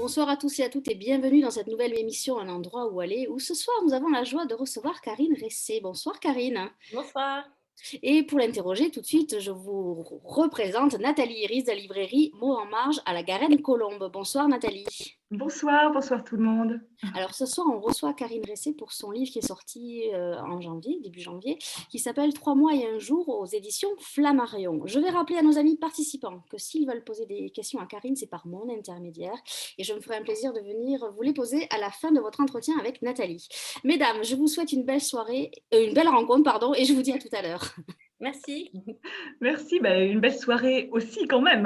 Bonsoir à tous et à toutes et bienvenue dans cette nouvelle émission Un endroit où aller, où ce soir nous avons la joie de recevoir Karine Ressé. Bonsoir Karine. Bonsoir. Et pour l'interroger tout de suite, je vous représente Nathalie Iris de la librairie Mots en Marge à la Garenne-Colombe. Bonsoir Nathalie. Bonsoir, bonsoir tout le monde. Alors ce soir, on reçoit Karine Ressé pour son livre qui est sorti en janvier, début janvier, qui s'appelle 3 mois et un jour aux éditions Flammarion. Je vais rappeler à nos amis participants que s'ils veulent poser des questions à Karine, c'est par mon intermédiaire et je me ferai un plaisir de venir vous les poser à la fin de votre entretien avec Nathalie. Mesdames, je vous souhaite une belle soirée, une belle rencontre, pardon, et je vous dis à tout à l'heure. Merci. Merci, une belle soirée aussi quand même.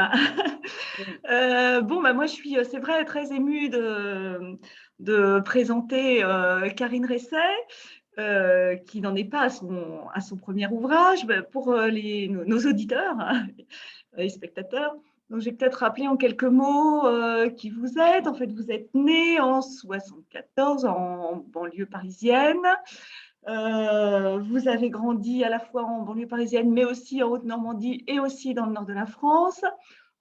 Moi je suis, c'est vrai, très émue de présenter Karine Resset, qui n'en est pas à son premier ouvrage. Pour nos auditeurs et spectateurs, donc j'ai peut-être rappelé en quelques mots qui vous êtes. En fait, vous êtes née en 74 en banlieue parisienne. Vous avez grandi à la fois en banlieue parisienne, mais aussi en Haute-Normandie et aussi dans le nord de la France.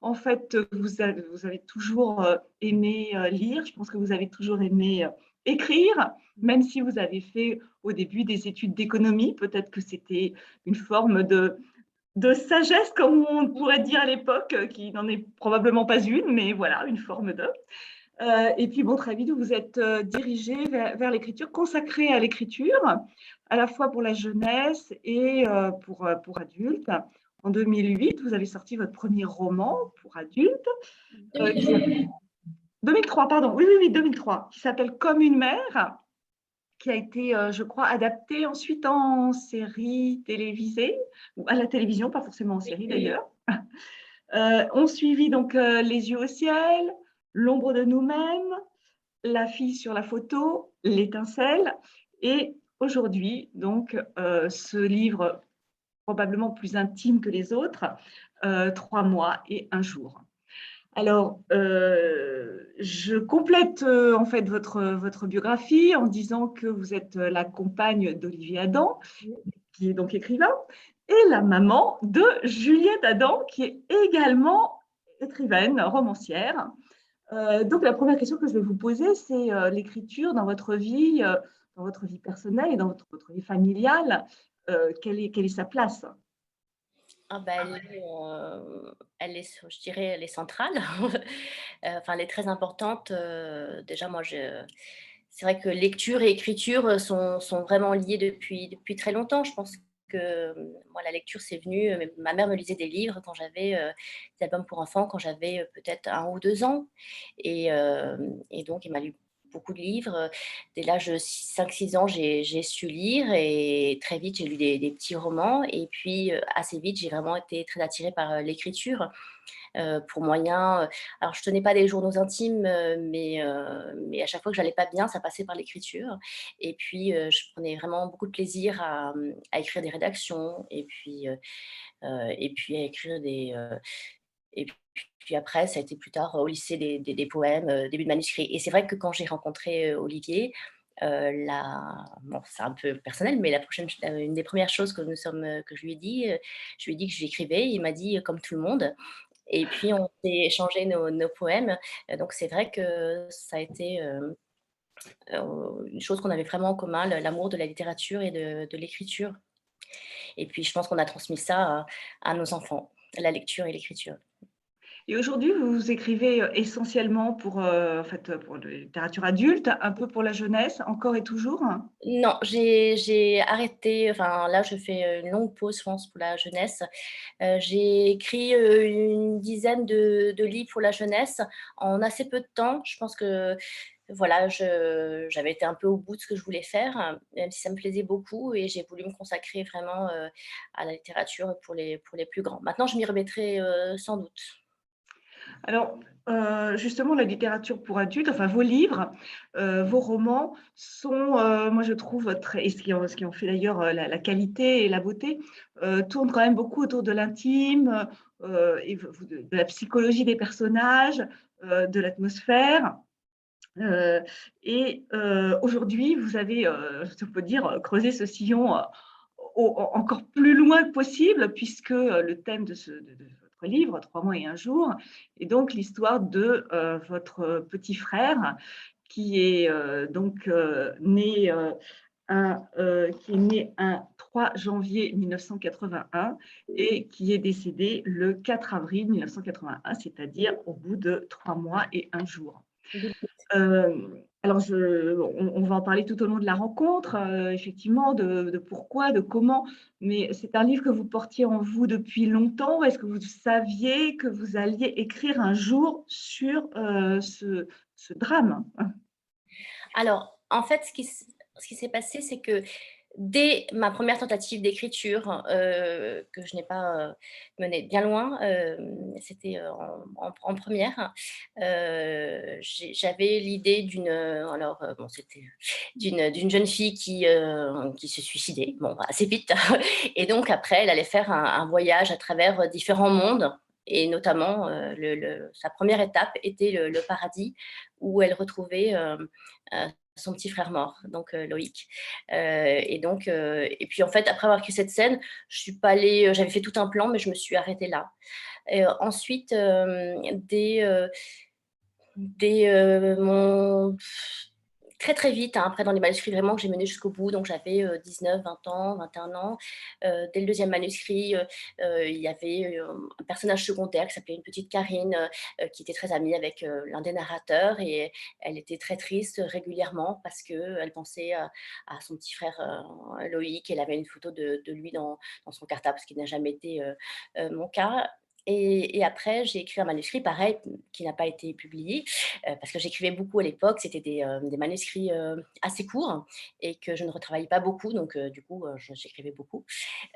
En fait, vous avez toujours aimé lire. Je pense que vous avez toujours aimé écrire, même si vous avez fait au début des études d'économie. Peut-être que c'était une forme de sagesse, comme on pourrait dire à l'époque, qui n'en est probablement pas une, mais voilà, une forme de… Et puis, très vite, vous vous êtes dirigé vers l'écriture, consacrée à l'écriture, à la fois pour la jeunesse et pour adultes. En 2008, vous avez sorti votre premier roman pour adultes. 2003, pardon, oui, 2003, qui s'appelle Comme une mère, qui a été, je crois, adapté ensuite en série télévisée, ou à la télévision, pas forcément en série d'ailleurs. On suivit donc Les yeux au ciel, L'ombre de nous-mêmes, La fille sur la photo, L'étincelle, et aujourd'hui, donc, ce livre probablement plus intime que les autres, 3 mois et un jour. Alors, je complète en fait votre biographie en disant que vous êtes la compagne d'Olivier Adam, qui est donc écrivain, et la maman de Juliette Adam, qui est également écrivaine, romancière. Donc, la première question que je vais vous poser, c'est l'écriture dans votre vie personnelle et dans votre vie familiale. Quelle est sa place? Je dirais, elle est centrale. Enfin, elle est très importante. Déjà, c'est vrai que lecture et écriture sont vraiment liées depuis très longtemps. Je pense que moi, la lecture, c'est venu. Ma mère me lisait des livres quand j'avais des albums pour enfants, quand j'avais peut-être 1 ou 2 ans. Et donc, il m'a lu beaucoup de livres. Dès l'âge de 5-6 ans, j'ai su lire et très vite, j'ai lu des petits romans. Et puis, assez vite, j'ai vraiment été très attirée par l'écriture pour moyen. Alors, je tenais pas des journaux intimes, mais à chaque fois que j'allais pas bien, ça passait par l'écriture. Et puis, je prenais vraiment beaucoup de plaisir à écrire des rédactions et puis à écrire et puis après, ça a été plus tard au lycée des poèmes, début de manuscrits. Et c'est vrai que quand j'ai rencontré Olivier, bon, c'est un peu personnel, mais une des premières choses que je lui ai dit, je lui ai dit que j'écrivais. Il m'a dit comme tout le monde. Et puis on s'est échangé nos poèmes. Donc c'est vrai que ça a été une chose qu'on avait vraiment en commun, l'amour de la littérature et de l'écriture. Et puis je pense qu'on a transmis ça à nos enfants, la lecture et l'écriture. Et aujourd'hui, vous écrivez essentiellement en fait, pour la littérature adulte, un peu pour la jeunesse, encore et toujours? Non, j'ai arrêté, enfin là, je fais une longue pause, je pense, pour la jeunesse. J'ai écrit, une dizaine de livres pour la jeunesse en assez peu de temps. Je pense que, voilà, j'avais été un peu au bout de ce que je voulais faire, même si ça me plaisait beaucoup et j'ai voulu me consacrer vraiment, à la littérature pour les plus grands. Maintenant, je m'y remettrai, sans doute. Alors, justement, la littérature pour adultes, enfin vos livres, vos romans sont, moi je trouve très, et ce qui en fait d'ailleurs la qualité et la beauté, tournent quand même beaucoup autour de l'intime, et de la psychologie des personnages, de l'atmosphère. Aujourd'hui, vous avez, si on peut dire, creusé ce sillon encore plus loin que possible, puisque le thème de votre votre livre, 3 mois et un jour, et donc l'histoire de votre petit frère qui est né qui est né un 3 janvier 1981 et qui est décédé le 4 avril 1981, c'est-à-dire au bout de 3 mois et un jour. Alors, on va en parler tout au long de la rencontre, effectivement, de pourquoi, de comment, mais c'est un livre que vous portiez en vous depuis longtemps. Est-ce que vous saviez que vous alliez écrire un jour sur ce drame? Alors, en fait, ce qui s'est passé, c'est que dès ma première tentative d'écriture, que je n'ai pas, menée bien loin, c'était, en 1re, j'avais l'idée bon, c'était d'une jeune fille qui se suicidait, bon, assez vite et donc après, elle allait faire un voyage à travers, différents mondes et notamment, sa première étape était le paradis où elle retrouvait, son petit frère mort, donc Loïc. Et puis en fait, après avoir écrit cette scène, je suis pas allée, j'avais fait tout un plan, mais je me suis arrêtée là. Et ensuite, dès mon très, très vite, hein, après dans les manuscrits vraiment que j'ai menés jusqu'au bout, donc j'avais 19, 20 ans, 21 ans. Dès le deuxième manuscrit, il y avait un personnage secondaire qui s'appelait une petite Karine, qui était très amie avec l'un des narrateurs et elle était très triste régulièrement parce qu'elle pensait à son petit frère Loïc. Elle avait une photo de lui dans son cartable, ce qui n'a jamais été mon cas. Et après, j'ai écrit un manuscrit, pareil, qui n'a pas été publié, parce que j'écrivais beaucoup à l'époque. C'était des manuscrits assez courts et que je ne retravaillais pas beaucoup, donc du coup, j'écrivais beaucoup.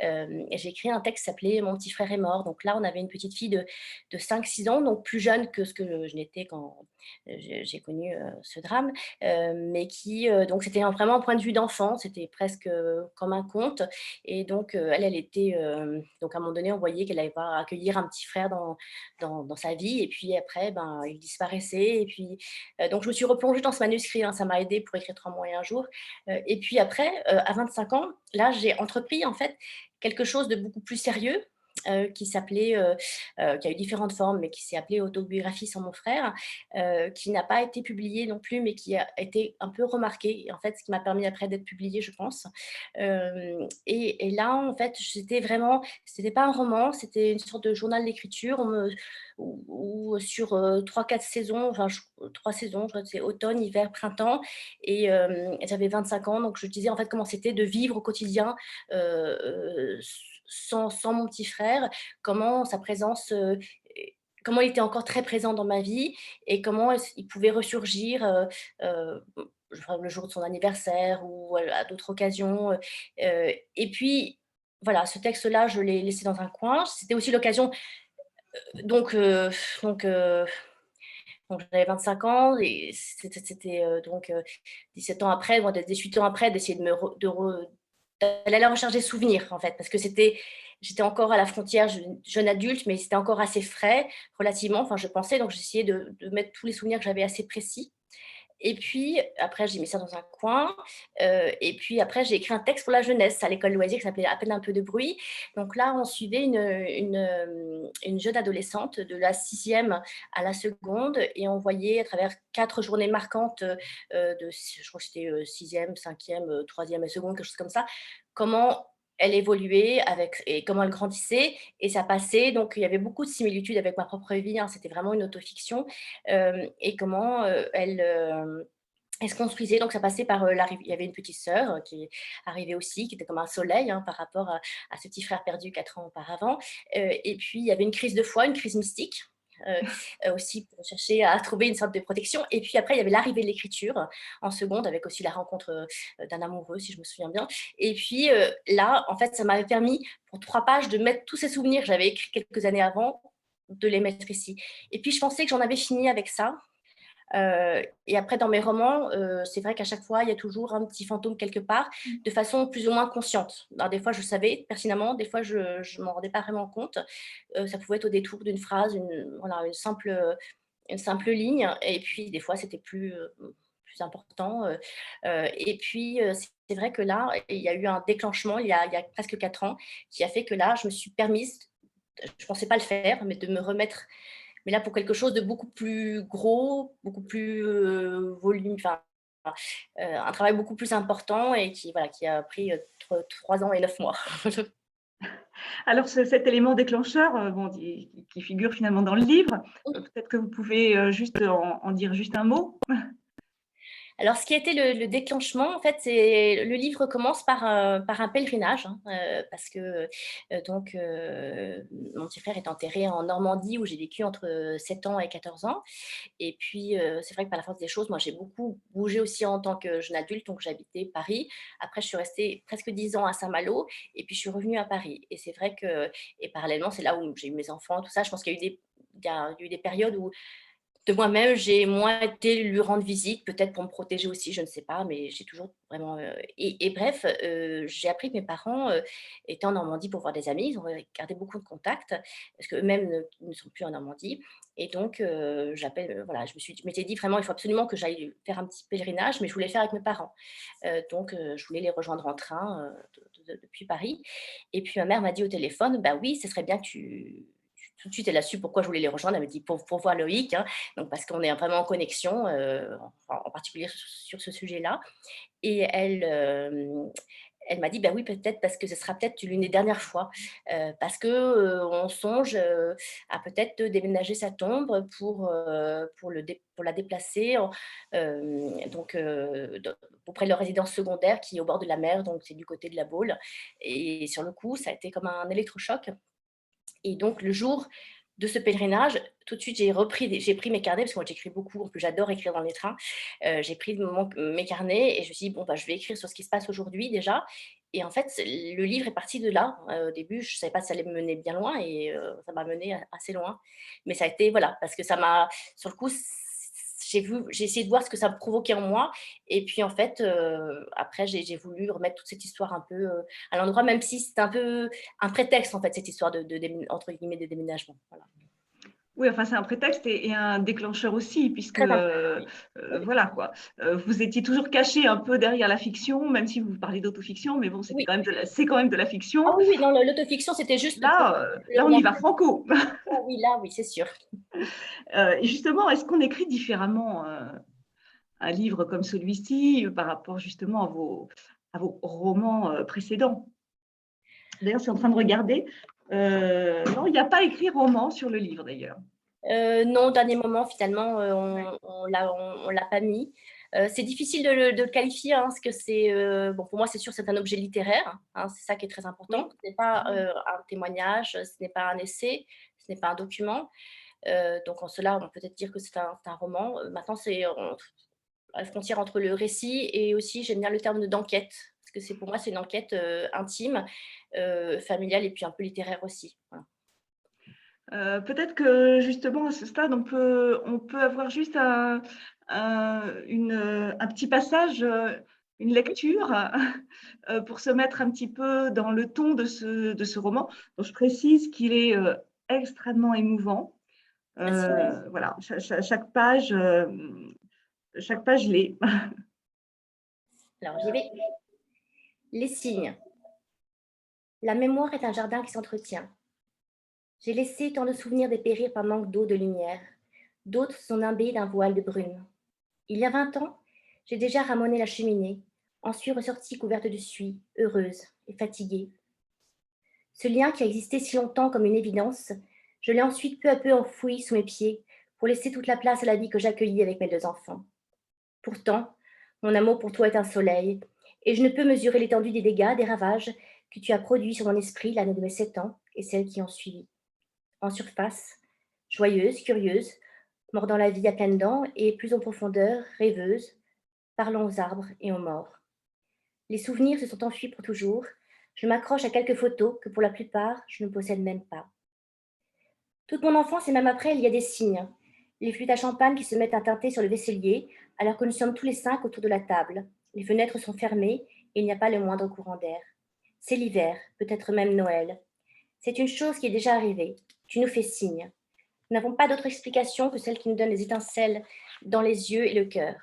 Et j'ai écrit un texte qui s'appelait «Mon petit frère est mort». Donc là, on avait une petite fille de 5-6 ans, donc plus jeune que ce que je n'étais quand j'ai connu ce drame, mais qui, donc c'était vraiment un point de vue d'enfant, c'était presque comme un conte. Et donc, elle était, donc à un moment donné, on voyait qu'elle allait pas accueillir un petit frère dans sa vie et puis après, ben, il disparaissait et puis, donc je me suis replongée dans ce manuscrit, hein, ça m'a aidée pour écrire 3 mois et un jour. Et puis après, à 25 ans, là, j'ai entrepris en fait quelque chose de beaucoup plus sérieux, qui s'appelait, qui a eu différentes formes, mais qui s'est appelé «Autobiographie sans mon frère», qui n'a pas été publié non plus, mais qui a été un peu remarqué et en fait, ce qui m'a permis après d'être publié, je pense. Et là, en fait, c'était pas un roman, c'était une sorte de journal d'écriture où sur 3-4 saisons, enfin 3 saisons, je crois que c'est automne, hiver, printemps. Et j'avais 25 ans, donc je disais en fait comment c'était de vivre au quotidien sans mon petit frère, comment sa présence, comment il était encore très présent dans ma vie et comment il pouvait ressurgir le jour de son anniversaire ou à d'autres occasions. Et puis, voilà, ce texte-là, je l'ai laissé dans un coin. C'était aussi l'occasion, donc, donc, euh, donc j'avais 25 ans et c'était 17 ans après, bon, 18 ans après, d'essayer d'aller à la recherche des souvenirs, en fait, parce que j'étais encore à la frontière jeune adulte, mais c'était encore assez frais, relativement, enfin, je pensais, donc j'essayais de mettre tous les souvenirs que j'avais assez précis. Et puis, après, j'ai mis ça dans un coin. Et puis après, j'ai écrit un texte pour la jeunesse à l'école loisir qui s'appelait «À peine un peu de bruit». Donc là, on suivait une jeune adolescente de la 6e à la seconde et on voyait à travers 4 journées marquantes, je crois que c'était 6e, 5e, 3e et seconde, quelque chose comme ça, comment elle évoluait et comment elle grandissait et ça passait. Donc il y avait beaucoup de similitudes avec ma propre vie, hein, c'était vraiment une autofiction. Et comment elle se construisait. Donc ça passait par l'arrivée. Il y avait une petite sœur qui arrivait aussi, qui était comme un soleil, hein, par rapport à ce petit frère perdu 4 ans auparavant. Et puis il y avait une crise de foi, une crise mystique. Aussi pour chercher à trouver une sorte de protection. Et puis après, il y avait l'arrivée de l'écriture en seconde, avec aussi la rencontre d'un amoureux, si je me souviens bien. Et puis là, en fait, ça m'avait permis, pour 3 pages, de mettre tous ces souvenirs que j'avais écrits quelques années avant, de les mettre ici. Et puis je pensais que j'en avais fini avec ça. Et après, dans mes romans, c'est vrai qu'à chaque fois, il y a toujours un petit fantôme quelque part, de façon plus ou moins consciente. Alors, des fois, je savais pertinemment, des fois, je ne m'en rendais pas vraiment compte. Ça pouvait être au détour d'une phrase, voilà, une simple ligne. Et puis, des fois, c'était plus important. Et puis, c'est vrai que là, il y a eu un déclenchement il y a presque 4 ans qui a fait que là, je me suis permise je pensais pas le faire, mais de me remettre, mais là pour quelque chose de beaucoup plus gros, beaucoup plus enfin, un travail beaucoup plus important et qui, voilà, qui a pris 3 ans et 9 mois. Alors cet élément déclencheur, bon, qui figure finalement dans le livre, peut-être que vous pouvez juste en dire juste un mot? Alors, ce qui a été le déclenchement, en fait, c'est le livre commence par un pèlerinage, hein, parce que, donc, mon petit frère est enterré en Normandie où j'ai vécu entre 7 ans et 14 ans. Et puis, c'est vrai que par la force des choses, moi, j'ai beaucoup bougé aussi en tant que jeune adulte, donc j'habitais Paris. Après, je suis restée presque 10 ans à Saint-Malo et puis je suis revenue à Paris. Et c'est vrai que, et parallèlement, c'est là où j'ai eu mes enfants, tout ça. Je pense qu'il y a eu il y a eu des périodes où de moi-même, j'ai moins été lui rendre visite, peut-être pour me protéger aussi, je ne sais pas, mais j'ai toujours vraiment, et bref, j'ai appris que mes parents, étaient en Normandie pour voir des amis. Ils ont gardé beaucoup de contacts parce qu'eux-mêmes ne sont plus en Normandie et donc j'appelle, voilà, je m'étais dit vraiment: «Il faut absolument que j'aille faire un petit pèlerinage», mais je voulais le faire avec mes parents. Donc je voulais les rejoindre en train, depuis Paris et puis ma mère m'a dit au téléphone: «Bah oui, ce serait bien que tout de suite, elle a su pourquoi je voulais les rejoindre. Elle m'a dit: «Pour voir Loïc, hein». Donc parce qu'on est vraiment en connexion, en particulier sur ce sujet-là et elle m'a dit: «Bah, oui, peut-être parce que ce sera peut-être l'une des dernières fois, parce que, on songe, à peut-être déménager sa tombe pour la déplacer donc auprès de leur résidence secondaire qui est au bord de la mer, donc c'est du côté de la Baule» et sur le coup, ça a été comme un électrochoc et donc le jour de ce pèlerinage, tout de suite, j'ai pris mes carnets, parce que moi j'écris beaucoup, en plus j'adore écrire dans les trains. J'ai pris mes carnets et je me suis dit: «Bon, bah, je vais écrire sur ce qui se passe aujourd'hui déjà» et en fait, le livre est parti de là. Au début, je ne savais pas si ça allait me mener bien loin et ça m'a mené assez loin. Mais ça a été voilà, parce que ça m'a sur le coup, j'ai essayé de voir ce que ça provoquait en moi et puis en fait, après j'ai voulu remettre toute cette histoire un peu, à l'endroit, même si c'est un peu un prétexte en fait, cette histoire de entre guillemets «de déménagement». Voilà. Oui, enfin, c'est un prétexte et un déclencheur aussi puisque, Très important, oui. Oui, oui. voilà quoi. Vous étiez toujours caché un peu derrière la fiction, même si vous parlez d'autofiction, mais bon, Oui. c'est quand même de la Ah fiction. oui, oui, non, l'autofiction, c'était juste pour Là, on y la va franco. oui, là, oui, c'est sûr. Et justement, est-ce qu'on écrit différemment, un livre comme celui-ci, par rapport justement à vos romans, précédents? D'ailleurs, je suis en train de regarder, non, il n'y a pas écrit roman sur le livre d'ailleurs. Non, au dernier moment, finalement, Ouais. on l'a pas mis. C'est difficile de le qualifier, hein, parce que c'est, bon, pour moi, c'est sûr, c'est un objet littéraire, hein, c'est ça qui est très important. Oui. Ce n'est pas, Mmh. un témoignage, ce n'est pas un essai, ce n'est pas un document. Donc en cela, on peut peut-être dire que c'est un roman. Maintenant, c'est à la frontière entre le récit et aussi, j'aime bien le terme d'enquête, parce que c'est pour moi, c'est une enquête, intime, familiale et puis un peu littéraire aussi. Voilà. Peut-être que justement à ce stade, on peut avoir juste un petit passage, une Oui, lecture, pour se mettre un petit peu dans le ton de ce roman, dont je précise qu'il est, extrêmement émouvant. merci, ouais. Voilà, chaque page l'est. Alors j'y vais. Les signes. La mémoire est un jardin qui s'entretient. J'ai laissé tant de souvenirs dépérir par manque d'eau, de lumière. D'autres sont nimbés d'un voile de brume. Il y a 20 ans, j'ai déjà ramoné la cheminée, en suis ressortie couverte de suie, heureuse et fatiguée. Ce lien qui a existé si longtemps comme une évidence, je l'ai ensuite peu à peu enfoui sous mes pieds pour laisser toute la place à la vie que j'accueillis avec mes 2 enfants. Pourtant, mon amour pour toi est un soleil, et je ne peux mesurer l'étendue des dégâts, des ravages que tu as produits sur mon esprit l'année de mes 7 ans et celles qui ont suivi. En surface, joyeuse, curieuse, mordant la vie à pleines dents et plus en profondeur, rêveuse, parlant aux arbres et aux morts. Les souvenirs se sont enfuis pour toujours. Je m'accroche à quelques photos que pour la plupart, je ne possède même pas. Toute mon enfance et même après, il y a des signes. Les flûtes à champagne qui se mettent à teinter sur le vaisselier alors que nous sommes tous les 5 autour de la table. Les fenêtres sont fermées et il n'y a pas le moindre courant d'air. C'est l'hiver, peut-être même Noël. C'est une chose qui est déjà arrivée. Tu nous fais signe. Nous n'avons pas d'autre explication que celle qui nous donne les étincelles dans les yeux et le cœur.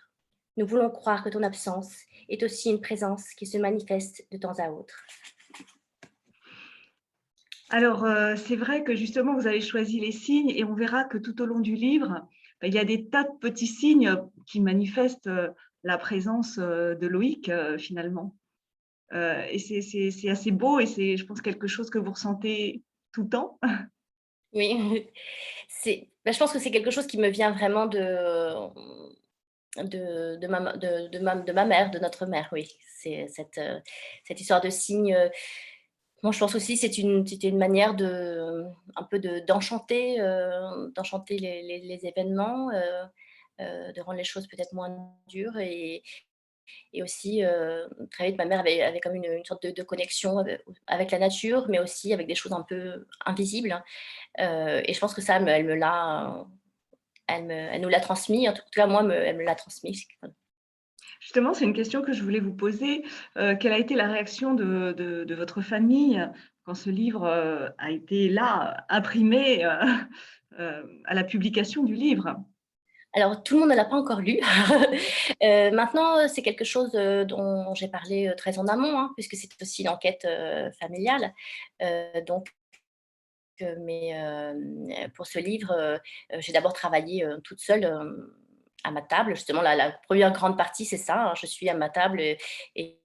Nous voulons croire que ton absence est aussi une présence qui se manifeste de temps à autre. Alors, c'est vrai que justement, vous avez choisi les signes et on verra que tout au long du livre, il y a des tas de petits signes qui manifestent la présence de Loïc, finalement. Et c'est assez beau et c'est, je pense, quelque chose que vous ressentez tout le temps. Oui, je pense que c'est quelque chose qui me vient vraiment de ma mère, de notre mère, oui. C'est cette histoire de signe, moi je pense aussi c'était une manière un peu d'enchanter les événements, de rendre les choses peut-être moins dures et aussi, très vite ma mère avait comme une sorte de connexion avec la nature, mais aussi avec des choses un peu invisibles, hein. Et je pense que ça, elle me l'a elle nous l'a transmis, en tout cas moi, elle me l'a transmis. Justement, c'est une question que je voulais vous poser. Quelle a été la réaction de votre famille quand ce livre a été là, imprimé à la publication du livre? Alors tout le monde ne l'a pas encore lu. Maintenant, c'est quelque chose, dont j'ai parlé, très en amont, hein, puisque c'est aussi une enquête, familiale. Donc pour ce livre, j'ai d'abord travaillé, toute seule, à ma table. Justement, la 1re grande partie, c'est ça, hein, je suis à ma table et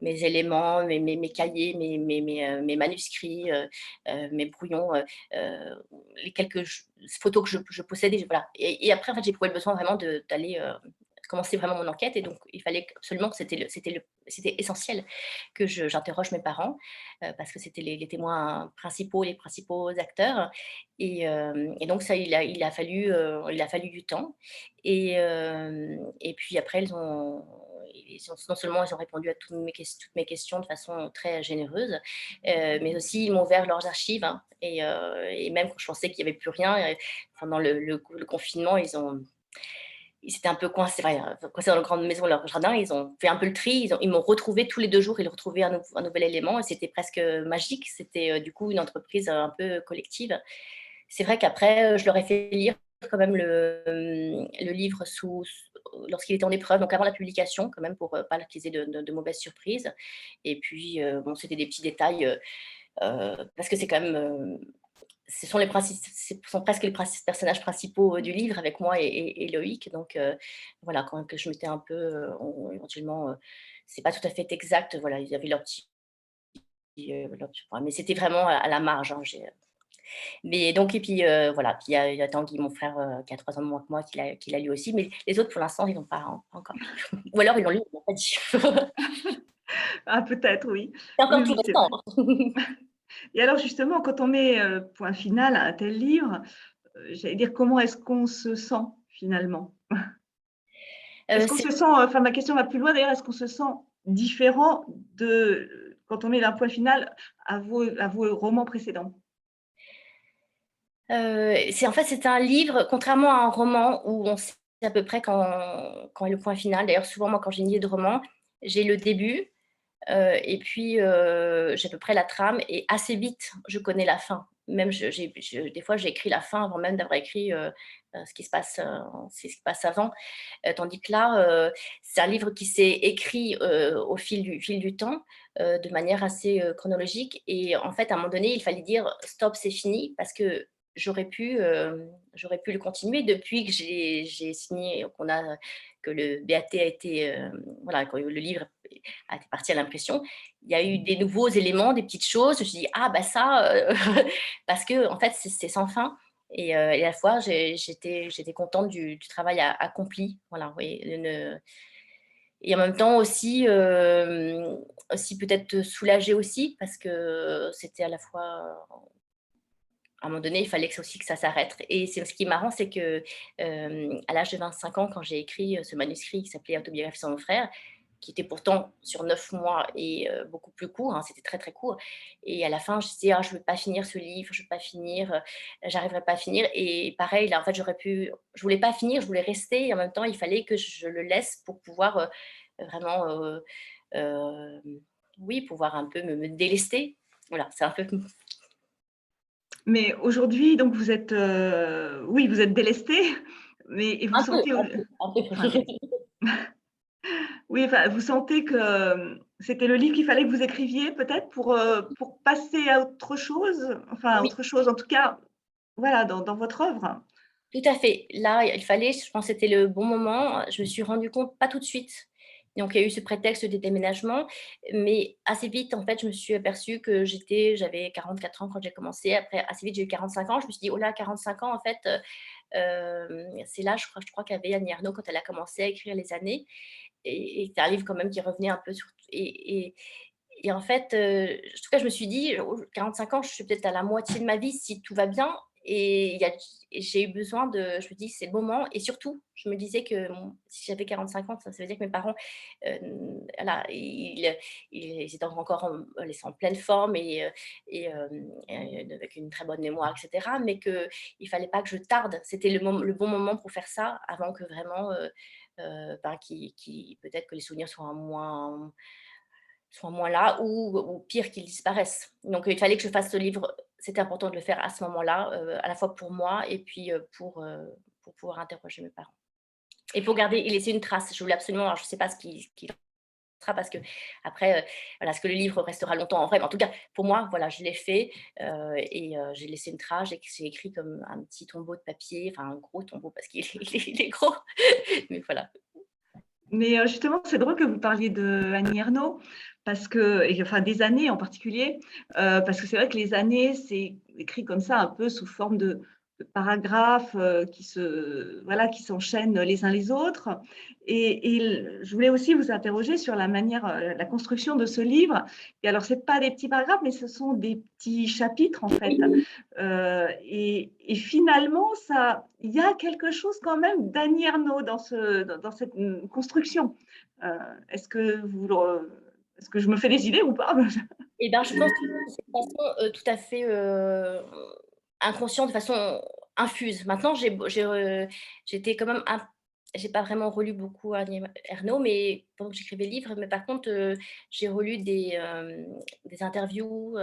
mes éléments, mes cahiers, mes manuscrits, mes brouillons, les quelques photos que je possédais, voilà. Et après, en fait, j'ai éprouvé le besoin vraiment d'aller commencer vraiment mon enquête. Et donc, il fallait absolument, c'était essentiel que j'interroge mes parents, parce que c'était les témoins principaux, les principaux acteurs. Et donc, ça, il a fallu du temps. Et puis après, non seulement ils ont répondu à toutes mes questions de façon très généreuse, mais aussi ils m'ont ouvert leurs archives, hein, et même quand je pensais qu'il n'y avait plus rien, pendant le confinement, ils étaient un peu coincés, enfin, coincés dans leur grande maison, leur jardin. Ils ont fait un peu le tri. Ils m'ont retrouvé tous les 2 jours. Ils retrouvaient un nouvel élément et c'était presque magique. C'était du coup une entreprise un peu collective. C'est vrai qu'après, je leur ai fait lire quand même le livre lorsqu'il était en épreuve, donc avant la publication, quand même, pour pas qu'ils aient de mauvaises surprises. Et puis, bon, c'était des petits détails, parce que c'est quand même, ce sont presque les personnages principaux du livre avec moi et Loïc. Donc, voilà, quand que je m'étais un peu, éventuellement, c'est pas tout à fait exact. Voilà, ils avaient leur petit point, mais c'était vraiment à la marge, hein. Mais donc, et puis, voilà, puis il y a Tanguy, mon frère, qui a 3 ans de moins que moi, qui l'a lu aussi, mais les autres, pour l'instant, ils n'ont pas encore lu. Ou alors ils l'ont lu, ils ne l'ont pas dit. Ah, peut-être, oui. C'est Oui, encore tout oui, c'est récent, vrai. hein. Et alors, justement, quand on met point final à un tel livre, j'allais dire, comment est-ce qu'on se sent finalement? Est-ce qu'on C'est se sent, enfin, ma question va plus loin d'ailleurs, est-ce qu'on se sent différent de quand on met un point final à vos romans précédents? En fait, c'est un livre, contrairement à un roman où on sait à peu près quand est le point final. D'ailleurs, souvent, moi, quand j'ai une idée de roman, j'ai le début, et puis, j'ai à peu près la trame et assez vite, je connais la fin. Même des fois, j'ai écrit la fin avant même d'avoir écrit, ce qui se passe avant. Tandis que là, c'est un livre qui s'est écrit, au fil du temps, de manière assez, chronologique. Et en fait, à un moment donné, il fallait dire: «Stop, c'est fini», parce que j'aurais pu le continuer depuis que j'ai signé, que le BAT a été, voilà, que le livre a été parti à l'impression. Il y a eu des nouveaux éléments, des petites choses. Je me suis dit: «Ah bah ça», parce que en fait, c'est sans fin. Et à la fois, j'étais contente du travail accompli. Voilà, oui, et en même temps aussi, aussi peut-être soulagée aussi, parce que c'était à la fois, à un moment donné, il fallait aussi que ça s'arrête. Et ce qui est marrant, c'est que, à l'âge de 25 ans, quand j'ai écrit, ce manuscrit qui s'appelait «Autobiographie sur mon frère», qui était pourtant sur 9 mois et beaucoup plus court, hein, c'était très, très court. Et à la fin, je disais: «Ah, je ne veux pas finir ce livre, je ne veux pas finir, j'arriverai pas à finir». Et pareil, là, en fait, je voulais pas finir, je voulais rester, et en même temps, il fallait que je le laisse pour pouvoir, vraiment, hem, oui, pouvoir un peu me délester. Voilà, c'est un peu. Mais aujourd'hui, donc vous êtes, oui, vous êtes délesté, mais et vous Un peu, sentez au un peu, un peu. enfin, Oui, enfin, vous sentez que c'était le livre qu'il fallait que vous écriviez peut-être pour passer à autre chose? Enfin, Oui, autre chose, en tout cas, voilà, dans votre œuvre? tout à fait. Là, il fallait, je pense que c'était le bon moment. Je me suis rendu compte, pas tout de suite. Donc il y a eu ce prétexte des déménagements, mais assez vite, en fait, je me suis aperçue que j'avais 44 ans quand j'ai commencé. Après, assez vite, j'ai eu 45 ans. Je me suis dit: «Oh là, 45 ans, en fait, c'est là, je crois qu'avait Annie Ernaux quand elle a commencé à écrire Les années». Et c'est un livre quand même qui revenait un peu sur et en fait, en tout cas, je me suis dit: «Oh, 45 ans, je suis peut-être à la moitié de ma vie si tout va bien», et j'ai eu besoin de, je me dis: «C'est le moment», et surtout, je me disais que si j'avais 45 ans, ça veut dire que mes parents, voilà, ils étaient encore ils sont en pleine forme et avec une très bonne mémoire et cetera, mais qu'il fallait pas que je tarde. C'était le bon moment pour faire ça avant que vraiment, ben, peut-être que les souvenirs soient moins là, ou pire qu'ils disparaissent. Donc il fallait que je fasse ce livre. C'était important de le faire à ce moment-là, à la fois pour moi et puis, pour pouvoir interroger mes parents et pour garder et laisser une trace. Je voulais absolument, alors je ne sais pas ce qui sera, parce qu'après, voilà, est-ce que le livre restera longtemps en vrai? Mais en tout cas, pour moi, voilà, je l'ai fait, j'ai laissé une trace. J'ai écrit comme un petit tombeau de papier, enfin un gros tombeau parce qu'il est il est gros, mais voilà. Mais justement, c'est drôle que vous parliez de Annie Ernaux parce que et enfin des années en particulier, parce que c'est vrai que les années, c'est écrit comme ça un peu sous forme de paragraphes, qui voilà, qui s'enchaînent les uns les autres et je voulais aussi vous interroger sur la manière, la construction de ce livre et alors c'est pas des petits paragraphes, mais ce sont des petits chapitres en fait, et finalement ça il y a quelque chose quand même d'Annie Ernaux dans cette, construction. Heu, est-ce que vous le est-ce que je me fais des idées ou pas? Et ben, je pense que c'est de façon, tout à fait, inconsciente, de façon infuse. Maintenant, j'étais quand même j'ai pas vraiment relu beaucoup Annie Ernaux, mais pendant que j'écrivais le livre, mais par contre, j'ai relu des interviews,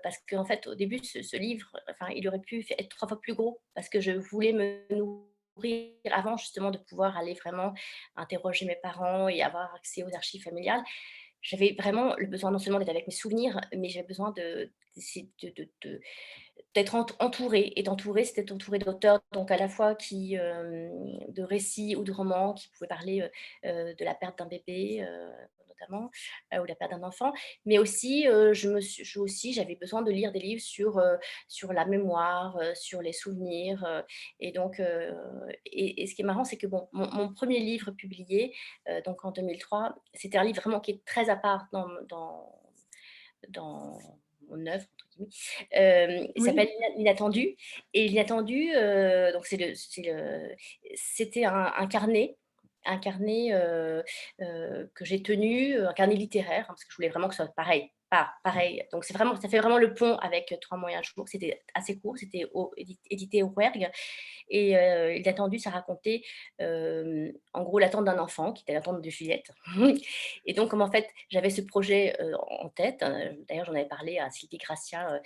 parce qu'en fait, au début, ce livre, enfin, il aurait pu être 3 fois plus gros parce que je voulais me nourrir avant justement de pouvoir aller vraiment interroger mes parents et avoir accès aux archives familiales. J'avais vraiment le besoin non seulement d'être avec mes souvenirs, mais j'avais besoin d'essayer d'être entourée, et d'entourer, c'était entourée d'auteurs, donc à la fois de récits ou de romans qui pouvaient parler, de la perte d'un bébé, notamment, ou de la perte d'un enfant, mais aussi, j'avais besoin de lire des livres sur la mémoire, sur les souvenirs, et donc et ce qui est marrant, c'est que bon, mon 1er livre publié, donc en 2003, c'était un livre vraiment qui est très à part dans mon œuvre, entre guillemets. Il Oui, s'appelle L'inattendu, et L'inattendu, donc c'était un carnet, que j'ai tenu, un carnet littéraire, hein, parce que je voulais vraiment que ce soit pareil, pas pareil. Donc ça fait vraiment le pont avec 3 mois et 1 jour. C'était assez court, c'était édité au Rouergue, et L'inattendu, ça racontait, en gros, l'attente d'un enfant, qui était l'attente de Juliette. Et donc, comme en fait, j'avais ce projet, en tête, d'ailleurs, j'en avais parlé à Sylvie Gracia,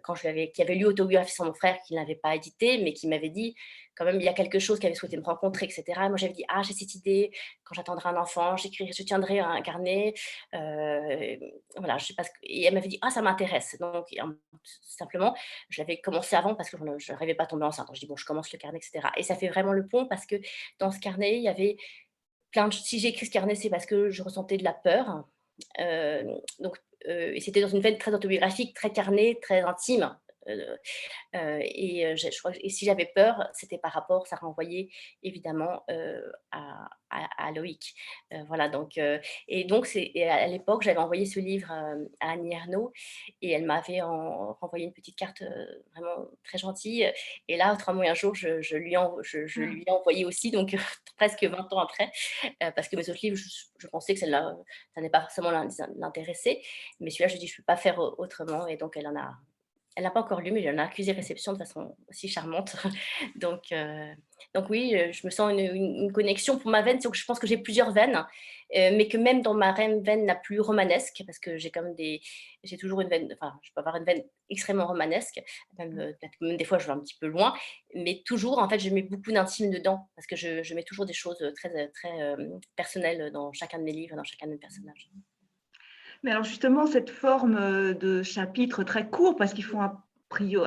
quand qui avait lu Autobiographie sans mon frère, qui ne l'avait pas édité, mais qui m'avait dit: «Quand même, il y a quelque chose», qui avait souhaité me rencontrer, et cetera. Et moi, j'avais dit: «Ah, j'ai cette idée, quand j'attendrai un enfant, je tiendrai un carnet», voilà, je sais pas et elle m'avait dit: «Ah, ça m'intéresse». Donc simplement, j'avais commencé avant parce que je n'arrivais pas à tomber enceinte. Donc je dis: «Bon, je commence le carnet», et cetera, et ça fait vraiment le pont parce que dans ce carnet, il y avait si j'ai écrit ce carnet, c'est parce que je ressentais de la peur. Donc et c'était dans une veine très autobiographique, très carnet, très intime. Heu je crois et si j'avais peur, c'était par rapport, ça renvoyait évidemment, à Loïc. Voilà, donc et donc à l'époque, j'avais envoyé ce livre, à Annie Ernaux, et elle m'avait renvoyé une petite carte, vraiment très gentille, et là, 3 mois et 1 jour, je lui ai envoyé aussi, donc presque 20 ans après, parce que mes autres livres, je pensais que celle-là, ça n'allait pas forcément l'intéresser, mais celui-là, je dis: «Je ne peux pas faire autrement», et donc elle n'a pas encore lu, mais elle en a accusé réception de façon aussi charmante. Donc, donc oui, je me sens une connexion pour ma veine. Donc je pense que j'ai plusieurs veines, mais que même dans ma veine la plus romanesque, parce que j'ai toujours une veine, enfin, je peux avoir une veine extrêmement romanesque, même, peut-être que même des fois je vais un petit peu loin, mais toujours, en fait, je mets beaucoup d'intime dedans, parce que je mets toujours des choses très personnelles dans chacun de mes livres, dans chacun de mes personnages. Mais alors justement, cette forme de chapitres très courts, parce qu'ils font à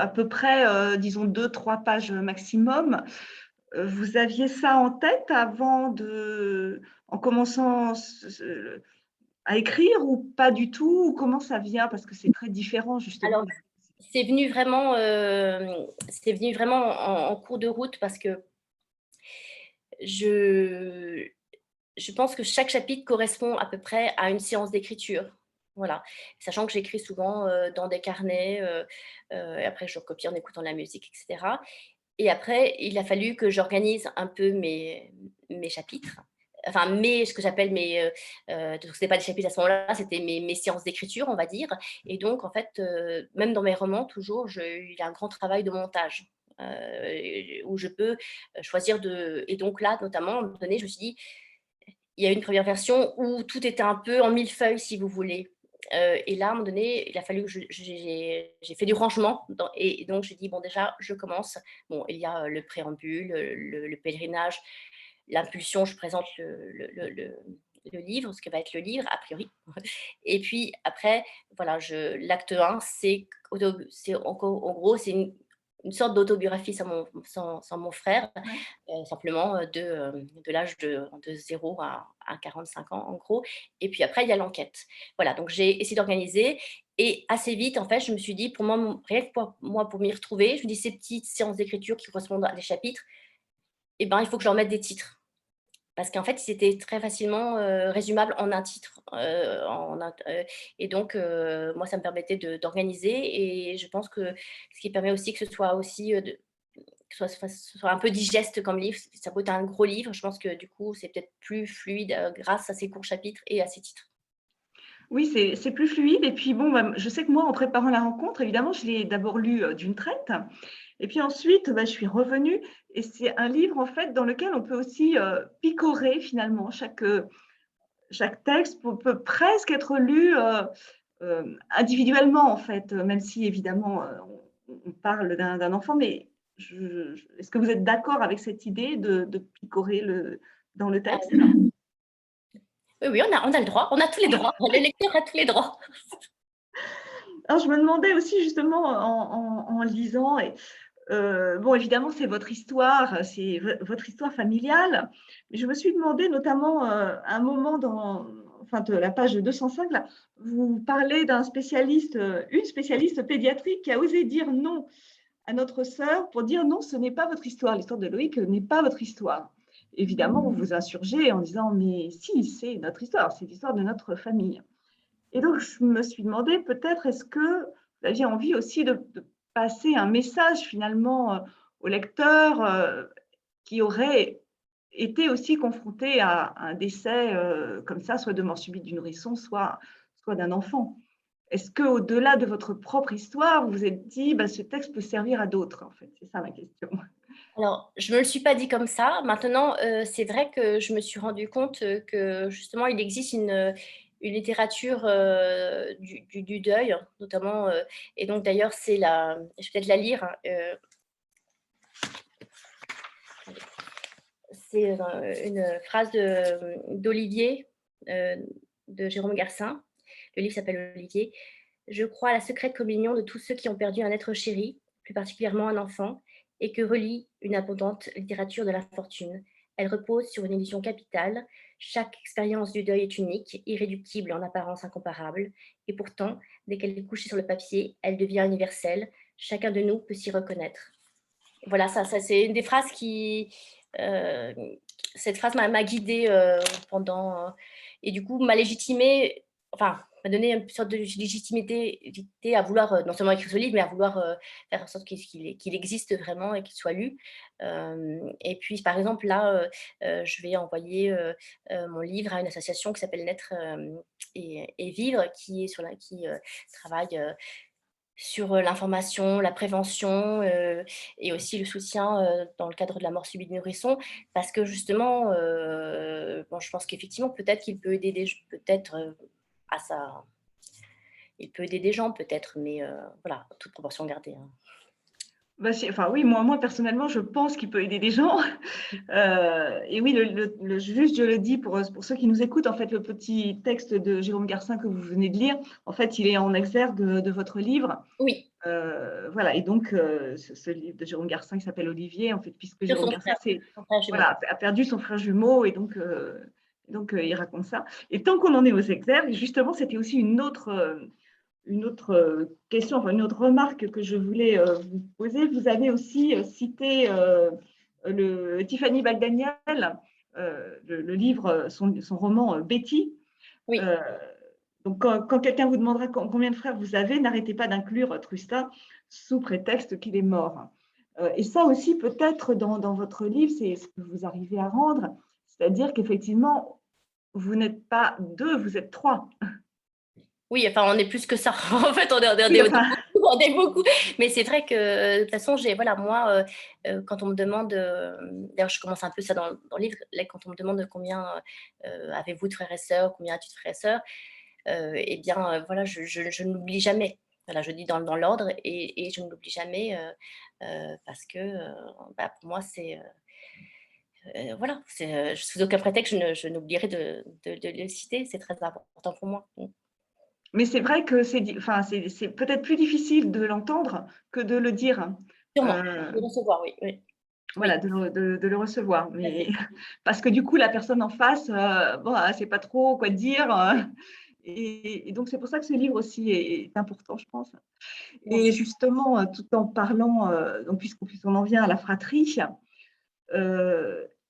peu près, disons, 2-3 pages maximum, vous aviez ça en tête en commençant à écrire ou pas du tout? Ou comment ça vient? Parce que c'est très différent justement. Alors, c'est venu vraiment en cours de route, parce que je je pense que chaque chapitre correspond à peu près à une séance d'écriture. Voilà. Sachant que j'écris souvent, dans des carnets, et après je recopie en écoutant de la musique, et cetera. Et après, il a fallu que j'organise un peu mes chapitres. Enfin, ce que j'appelle donc c'était pas des chapitres à ce moment-là, c'était mes séances d'écriture, on va dire. Et donc en fait, même dans mes romans, toujours, il y a un grand travail de montage, où je peux, choisir et donc là, notamment, à un moment donné, je me suis dit: il y a une première version où tout était un peu en millefeuille, si vous voulez. Et là, à un moment donné, il a fallu que j'ai fait du rangement et donc j'ai dit: «Bon, déjà, je commence». Bon, il y a, le préambule, le pèlerinage, l'impulsion, je présente le livre, ce que va être le livre, a priori. Et puis après, voilà, l'acte 1, c'est en gros, c'est une sorte d'autobiographie sur mon frère, Ouais. simplement, de l'âge de 0 à 45 ans, en gros. Et puis après, il y a l'enquête. Voilà, donc j'ai essayé d'organiser et assez vite, en fait, je me suis dit, pour moi, rien que pour moi, pour m'y retrouver, je me dis: «Ces petites séances d'écriture qui correspondent à des chapitres, eh ben, il faut que je leur mette des titres». Parce qu'en fait, c'était très facilement, résumable en un titre, et donc moi, ça me permettait d'organiser, et je pense que ce qui permet aussi que ce soit aussi, ce soit un peu digeste comme livre. Ça peut être un gros livre, je pense que du coup, c'est peut-être plus fluide, grâce à ces courts chapitres et à ces titres. Oui, c'est plus fluide et puis bon, bah, je sais que moi, en préparant la rencontre, évidemment, je l'ai d'abord lu, d'une traite et puis ensuite, bah, je suis revenue et c'est un livre, en fait, dans lequel on peut aussi, picorer finalement. Chaque texte peut presque être lu, individuellement, en fait, même si évidemment, on parle d'un enfant, mais est-ce que vous êtes d'accord avec cette idée de picorer dans le Ah texte? oui, oui, oui, on a le droit, on a tous les droits. Le lecteur a tous les droits. Alors je me demandais aussi justement en lisant et bon évidemment c'est votre histoire, c'est votre histoire familiale, mais je me suis demandé notamment, à un moment enfin de la page 205 là, vous parlez d'un spécialiste, une spécialiste pédiatrique qui a osé dire non à notre sœur pour dire: «Non, ce n'est pas votre histoire, l'histoire de Loïc n'est pas votre histoire». Évidemment, vous vous insurgez en disant: «Mais si, c'est notre histoire, c'est l'histoire de notre famille». Et donc, je me suis demandé peut-être est-ce que vous aviez envie aussi de passer un message finalement au lecteur qui aurait été aussi confronté à un décès comme ça, soit de mort subite du nourrisson, soit d'un enfant. Est-ce qu'au-delà de votre propre histoire, vous vous êtes dit, bah, ce texte peut servir à d'autres, en fait? C'est ça ma question. Alors, je me le suis pas dit comme ça. Maintenant, c'est vrai que je me suis rendu compte, que justement il existe une littérature, du deuil, notamment, et donc d'ailleurs je vais peut-être la lire, hein, c'est, une phrase d'Olivier, heu, de Jérôme Garcin. Le livre s'appelle Olivier. «Je crois à la secrète communion de tous ceux qui ont perdu un être chéri, plus particulièrement un enfant, et que relie une abondante littérature de l'infortune. Elle repose sur une illusion capitale. Chaque expérience du deuil est unique, irréductible, en apparence incomparable, et pourtant, dès qu'elle est couchée sur le papier, elle devient universelle. Chacun de nous peut s'y reconnaître». Voilà, ça c'est une des phrases heu, cette phrase m'a guidée, et du coup m'a légitimée, enfin, m'a donné une sorte de légitimité à vouloir, non seulement écrire ce livre, mais à vouloir, faire en sorte qu'il existe vraiment et qu'il soit lu. Et puis, par exemple, là, je vais envoyer, mon livre à une association qui s'appelle Naître, et vivre, qui travaille, sur l'information, la prévention et aussi le soutien dans le cadre de la mort subite du nourrisson. Parce que justement, bon, je pense qu'effectivement, peut-être qu'il peut aider peut-être à ça. Il peut aider des gens peut-être, mais voilà, toute proportion gardée. Hein. Bah, enfin, oui, moi, personnellement, je pense qu'il peut aider des gens. Et oui, juste, je le dis pour ceux qui nous écoutent, en fait, le petit texte de Jérôme Garcin que vous venez de lire, en fait, il est en exergue de votre livre. Oui, Voilà, et donc, ce livre de Jérôme Garcin qui s'appelle Olivier, en fait, puisque sur Jérôme Garcin son frère jumeau. voilà, a perdu son frère jumeau, et donc, il raconte ça. Et tant qu'on en est aux exergues, justement, c'était aussi une autre question, enfin une autre remarque que je voulais vous poser. Vous avez aussi cité le Tiffany Bagdaniel, le livre, son roman Betty. Oui. Euh, donc, quand quelqu'un vous demandera combien de frères vous avez, n'arrêtez pas d'inclure Trustat sous prétexte qu'il est mort. Et ça aussi, peut-être, dans votre livre, c'est ce que vous arrivez à rendre, c'est-à-dire qu'effectivement, vous n'êtes pas deux, vous êtes trois. Oui, enfin, on est plus que ça. En fait, Oui, enfin, on est beaucoup. Mais c'est vrai que, de toute façon, voilà, moi, quand on me demande, d'ailleurs, je commence un peu ça dans le livre, là, quand on me demande combien avez-vous de frères et sœurs, combien as-tu de frères et sœurs, eh bien, voilà, je n'oublie jamais. Voilà, je dis dans l'ordre et je ne l'oublie jamais parce que, bah, pour moi, c'est, voilà, sous aucun prétexte, je n'oublierai de le citer. C'est très important pour moi. mais c'est vrai que enfin, c'est peut-être plus difficile de l'entendre que de le dire. Sûrement, Euh, de recevoir, oui, oui. voilà, Oui, de le recevoir. tout à Mais fait. parce que du coup, la personne en face, bon, elle sait pas trop quoi dire. Et donc, c'est pour ça que ce livre aussi est important, je pense. Bien Et sûr. justement, tout en parlant, donc puisqu'on en vient à la fratrie,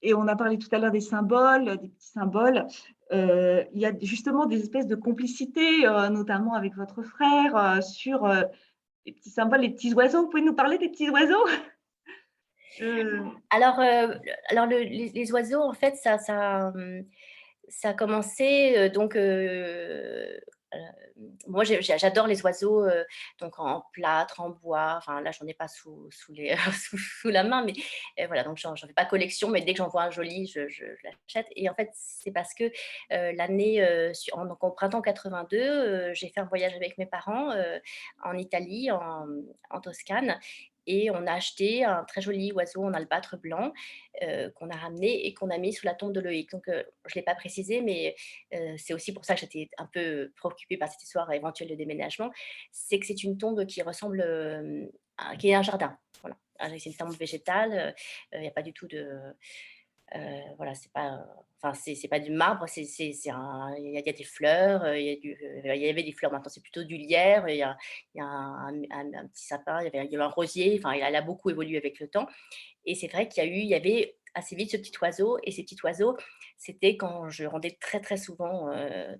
et on a parlé tout à l'heure des symboles, des petits symboles, il y a justement des espèces de complicité, notamment avec votre frère, sur les petits symboles, les petits oiseaux. Vous pouvez nous parler des petits oiseaux? Alors, les oiseaux, en fait, ça a commencé, donc moi j'adore les oiseaux, donc en plâtre, en bois, enfin là j'en ai pas sous les sous la main, mais voilà, donc j'en fais pas collection, mais dès que j'en vois un joli, je l'achète et en fait, c'est parce que, l'année, donc au printemps 82, j'ai fait un voyage avec mes parents, en Italie, en Toscane et on a acheté un très joli oiseau en albâtre blanc, qu'on a ramené et qu'on a mis sous la tombe de Loïc. Donc je ne l'ai pas précisé, mais c'est aussi pour ça que j'étais un peu préoccupée par cette histoire éventuelle de déménagement. C'est que c'est une tombe qui ressemble, qui est un jardin. Voilà. C'est une tombe végétale. Il n'y a pas du tout de, voilà, c'est pas, enfin c'est pas du marbre. Il y a des fleurs. Il y avait des fleurs. Maintenant c'est plutôt du lierre. Il y a un petit sapin. Il y avait un rosier. Enfin, il a beaucoup évolué avec le temps. Et c'est vrai il y avait assez vite ce petit oiseau et ces petits oiseaux, c'était quand je rendais très, très souvent,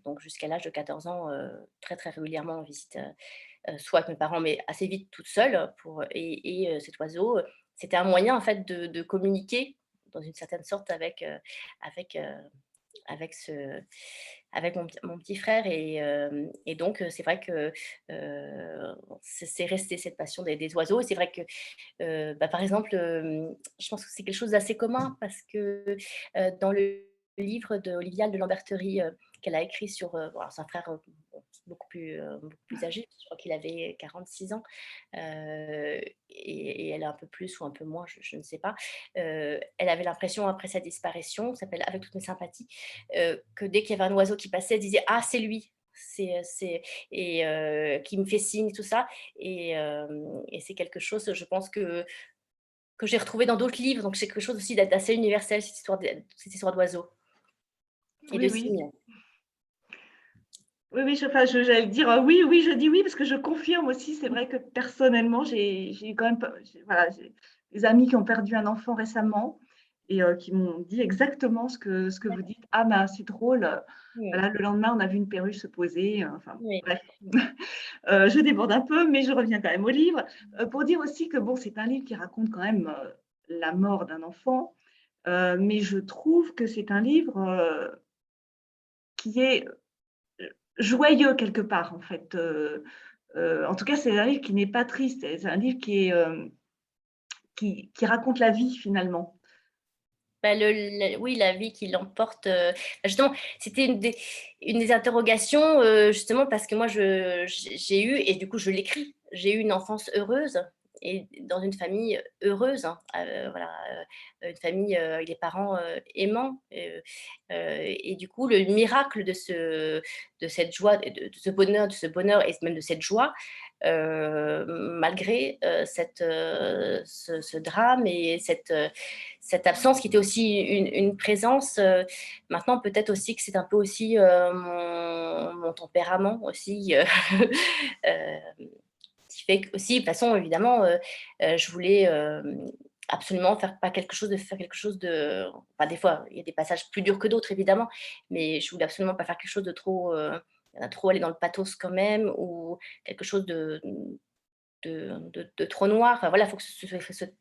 donc jusqu'à l'âge de 14 ans, très, très régulièrement en visite, soit avec mes parents, mais assez vite toute seule cet oiseau, c'était un moyen en fait de communiquer dans une certaine sorte avec, avec ce avec mon petit frère et donc c'est vrai que, c'est resté cette passion des oiseaux et c'est vrai que, bah, par exemple, je pense que c'est quelque chose d'assez commun parce que, dans le livre d'Olivia de Lamberterie, qu'elle a écrit sur, bon alors c'est un frère, bon, beaucoup plus âgé, je crois qu'il avait 46 ans, et elle a un peu plus ou un peu moins, je ne sais pas. Elle avait l'impression après sa disparition, ça s'appelle «Avec toutes mes sympathies», que dès qu'il y avait un oiseau qui passait, elle disait: «Ah c'est lui!» c'est et qui me fait signe tout ça et c'est quelque chose, je pense que j'ai retrouvé dans d'autres livres, donc c'est quelque chose aussi d'assez universel, cette histoire d'oiseaux et Oui, de oui. signes. Oui, oui, enfin, j'allais dire oui, oui, je dis oui, parce que je confirme aussi. C'est vrai que personnellement, j'ai quand même, voilà, j'ai des amis qui ont perdu un enfant récemment et qui m'ont dit exactement ce que vous dites. Ah, ben, c'est drôle. Oui, Voilà, le lendemain, on a vu une perruche se poser. Enfin, oui, bref, je déborde un peu, mais je reviens quand même au livre pour dire aussi que bon, c'est un livre qui raconte quand même la mort d'un enfant, mais je trouve que c'est un livre qui est joyeux quelque part, en fait. En tout cas, c'est un livre qui n'est pas triste. C'est un livre qui raconte la vie finalement. Bah, oui, la vie qui l'emporte. Justement, c'était une des interrogations, justement, parce que moi, j'ai eu, et du coup, je l'écris, j'ai eu une enfance heureuse et dans une famille heureuse, hein, voilà, une famille avec des parents aimants. Et du coup, le miracle de cette joie, de ce bonheur et même de cette joie, malgré ce drame et cette absence qui était aussi une présence. Maintenant, peut-être aussi que c'est un peu aussi mon tempérament aussi, qui fait que aussi, de toute façon, évidemment, je voulais absolument faire quelque chose de... Enfin, des fois, il y a des passages plus durs que d'autres, évidemment, mais je voulais absolument pas faire quelque chose de trop... trop aller dans le pathos quand même, ou quelque chose de trop noir. Enfin voilà, il faut que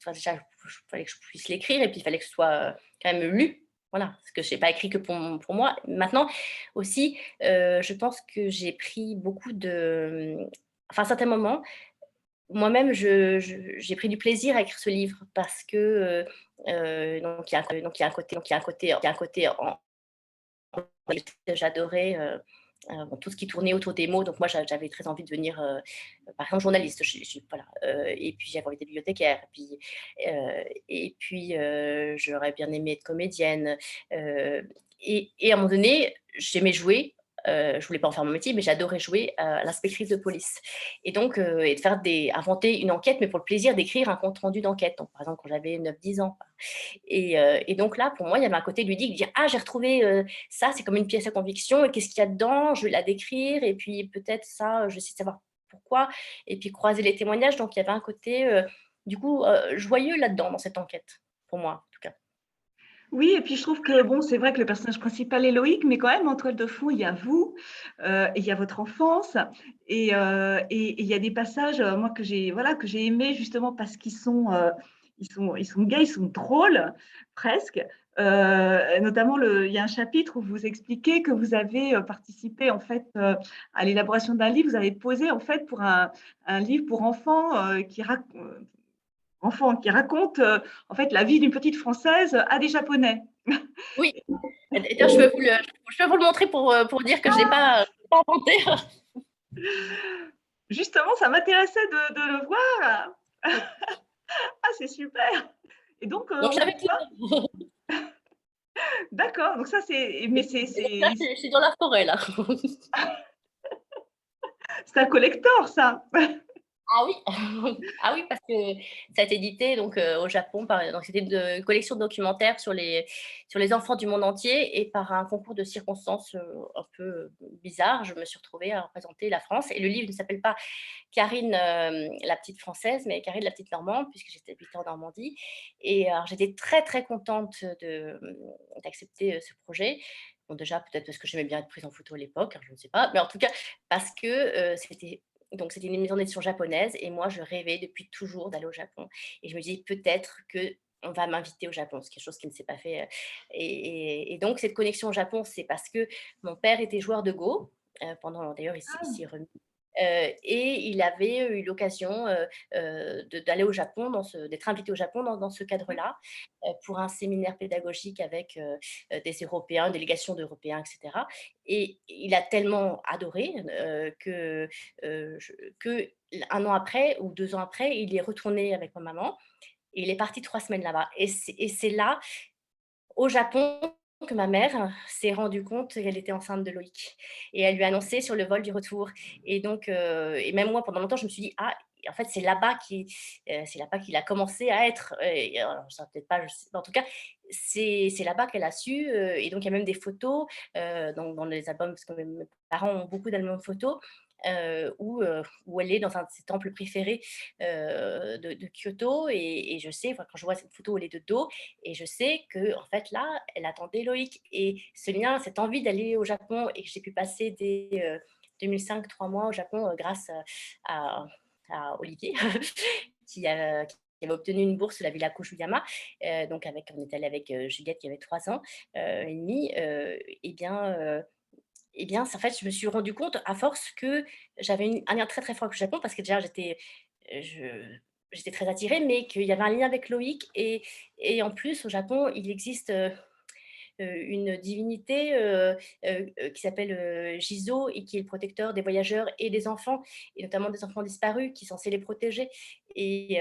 enfin, déjà, fallait que je puisse l'écrire et puis il fallait que ce soit quand même lu. Voilà, parce que je n'ai pas écrit que pour moi. Maintenant aussi, je pense que j'ai pris beaucoup de... Enfin, à certains moments, moi-même, j'ai pris du plaisir à écrire ce livre parce que donc il y a un côté j'adorais bon, tout ce qui tournait autour des mots. Donc moi, j'avais très envie de devenir, par exemple, journaliste. Voilà. Et puis j'avais envie d'être bibliothécaire. Et puis j'aurais bien aimé être comédienne. Et à un moment donné, j'aimais jouer. Je voulais pas en faire mon métier, mais j'adorais jouer à l'inspectrice de police. Et donc, et de faire inventer une enquête, mais pour le plaisir d'écrire un compte rendu d'enquête. Donc, par exemple, quand j'avais 9-10 ans. Et donc là, pour moi, il y avait un côté ludique de dire: ah, j'ai retrouvé ça, c'est comme une pièce à conviction, et qu'est-ce qu'il y a dedans? Je vais la décrire, et puis peut-être ça, je vais essayer de savoir pourquoi, et puis croiser les témoignages. Donc il y avait un côté, du coup, joyeux là-dedans, dans cette enquête, pour moi, en tout cas. Oui, et puis je trouve que bon, c'est vrai que le personnage principal est Loïc, mais quand même en toile de fond, il y a vous, et il y a votre enfance, et il y a des passages, moi que j'ai voilà, que j'ai aimés justement parce qu'ils sont, ils sont gais, ils sont drôles presque. Notamment il y a un chapitre où vous expliquez que vous avez, participé en fait, à l'élaboration d'un livre. Vous avez posé en fait pour un livre pour enfants, qui raconte en fait la vie d'une petite Française à des Japonais. Oui, et d'ailleurs, je peux vous le montrer pour dire que je ne l'ai pas inventé. Justement, ça m'intéressait de le voir. Ah, c'est super. Et donc, Donc on j'avais peut tout. pas. D'accord. Donc ça, mais Là, je suis dans la forêt, là. c'est un collector, ça. Ah oui, ah oui, parce que ça a été édité donc au Japon donc c'était une collection de documentaires sur les enfants du monde entier, et par un concours de circonstances un peu bizarre, je me suis retrouvée à représenter la France, et le livre ne s'appelle pas Karine la petite française, mais Karine la petite normande, puisque j'étais habitée en Normandie. Et alors j'étais très très contente d'accepter ce projet. Bon, déjà peut-être parce que j'aimais bien être prise en photo à l'époque, hein, je ne sais pas, mais en tout cas parce que c'était une maison d'édition japonaise, et moi, je rêvais depuis toujours d'aller au Japon. Et je me dis peut-être que on va m'inviter au Japon, c'est quelque chose qui ne s'est pas fait. Et donc, cette connexion au Japon, c'est parce que mon père était joueur de Go. D'ailleurs, il s'y est remis. Et il avait eu l'occasion d'aller au Japon, d'être invité au Japon dans ce cadre-là, pour un séminaire pédagogique avec des Européens, une délégation d'Européens, etc. Et il a tellement adoré que un an après ou 2 ans après, il est retourné avec ma maman, et il est parti 3 semaines là-bas. Et c'est là, au Japon, que ma mère s'est rendue compte qu'elle était enceinte de Loïc, et elle lui a annoncé sur le vol du retour. Et donc, et même moi, pendant longtemps, je me suis dit: «Ah, en fait, c'est là-bas qu'il a commencé à être», et alors ça peut-être pas, je sais pas, en tout cas, c'est là-bas qu'elle a su, et donc il y a même des photos, donc dans les albums, parce que mes parents ont beaucoup d'albums photos, où elle est dans un de ses temples préférés, de Kyoto, et je sais, enfin, quand je vois cette photo où elle est de dos, et je sais que en fait là, elle attendait Loïc, et ce lien, cette envie d'aller au Japon, et que j'ai pu passer dès 2005 3 mois au Japon grâce à, à Olivier qui avait obtenu une bourse à la Villa Kujuyama. Donc on est allé avec Juliette qui avait 3 ans et demi. Et bien, eh bien, en fait, je me suis rendu compte à force que j'avais un lien très, très fort avec le Japon parce que déjà j'étais très attirée, mais qu'il y avait un lien avec Loïc et en plus au Japon, il existe, une divinité, qui s'appelle, Jizo et qui est le protecteur des voyageurs et des enfants et notamment des enfants disparus qui est censé les protéger et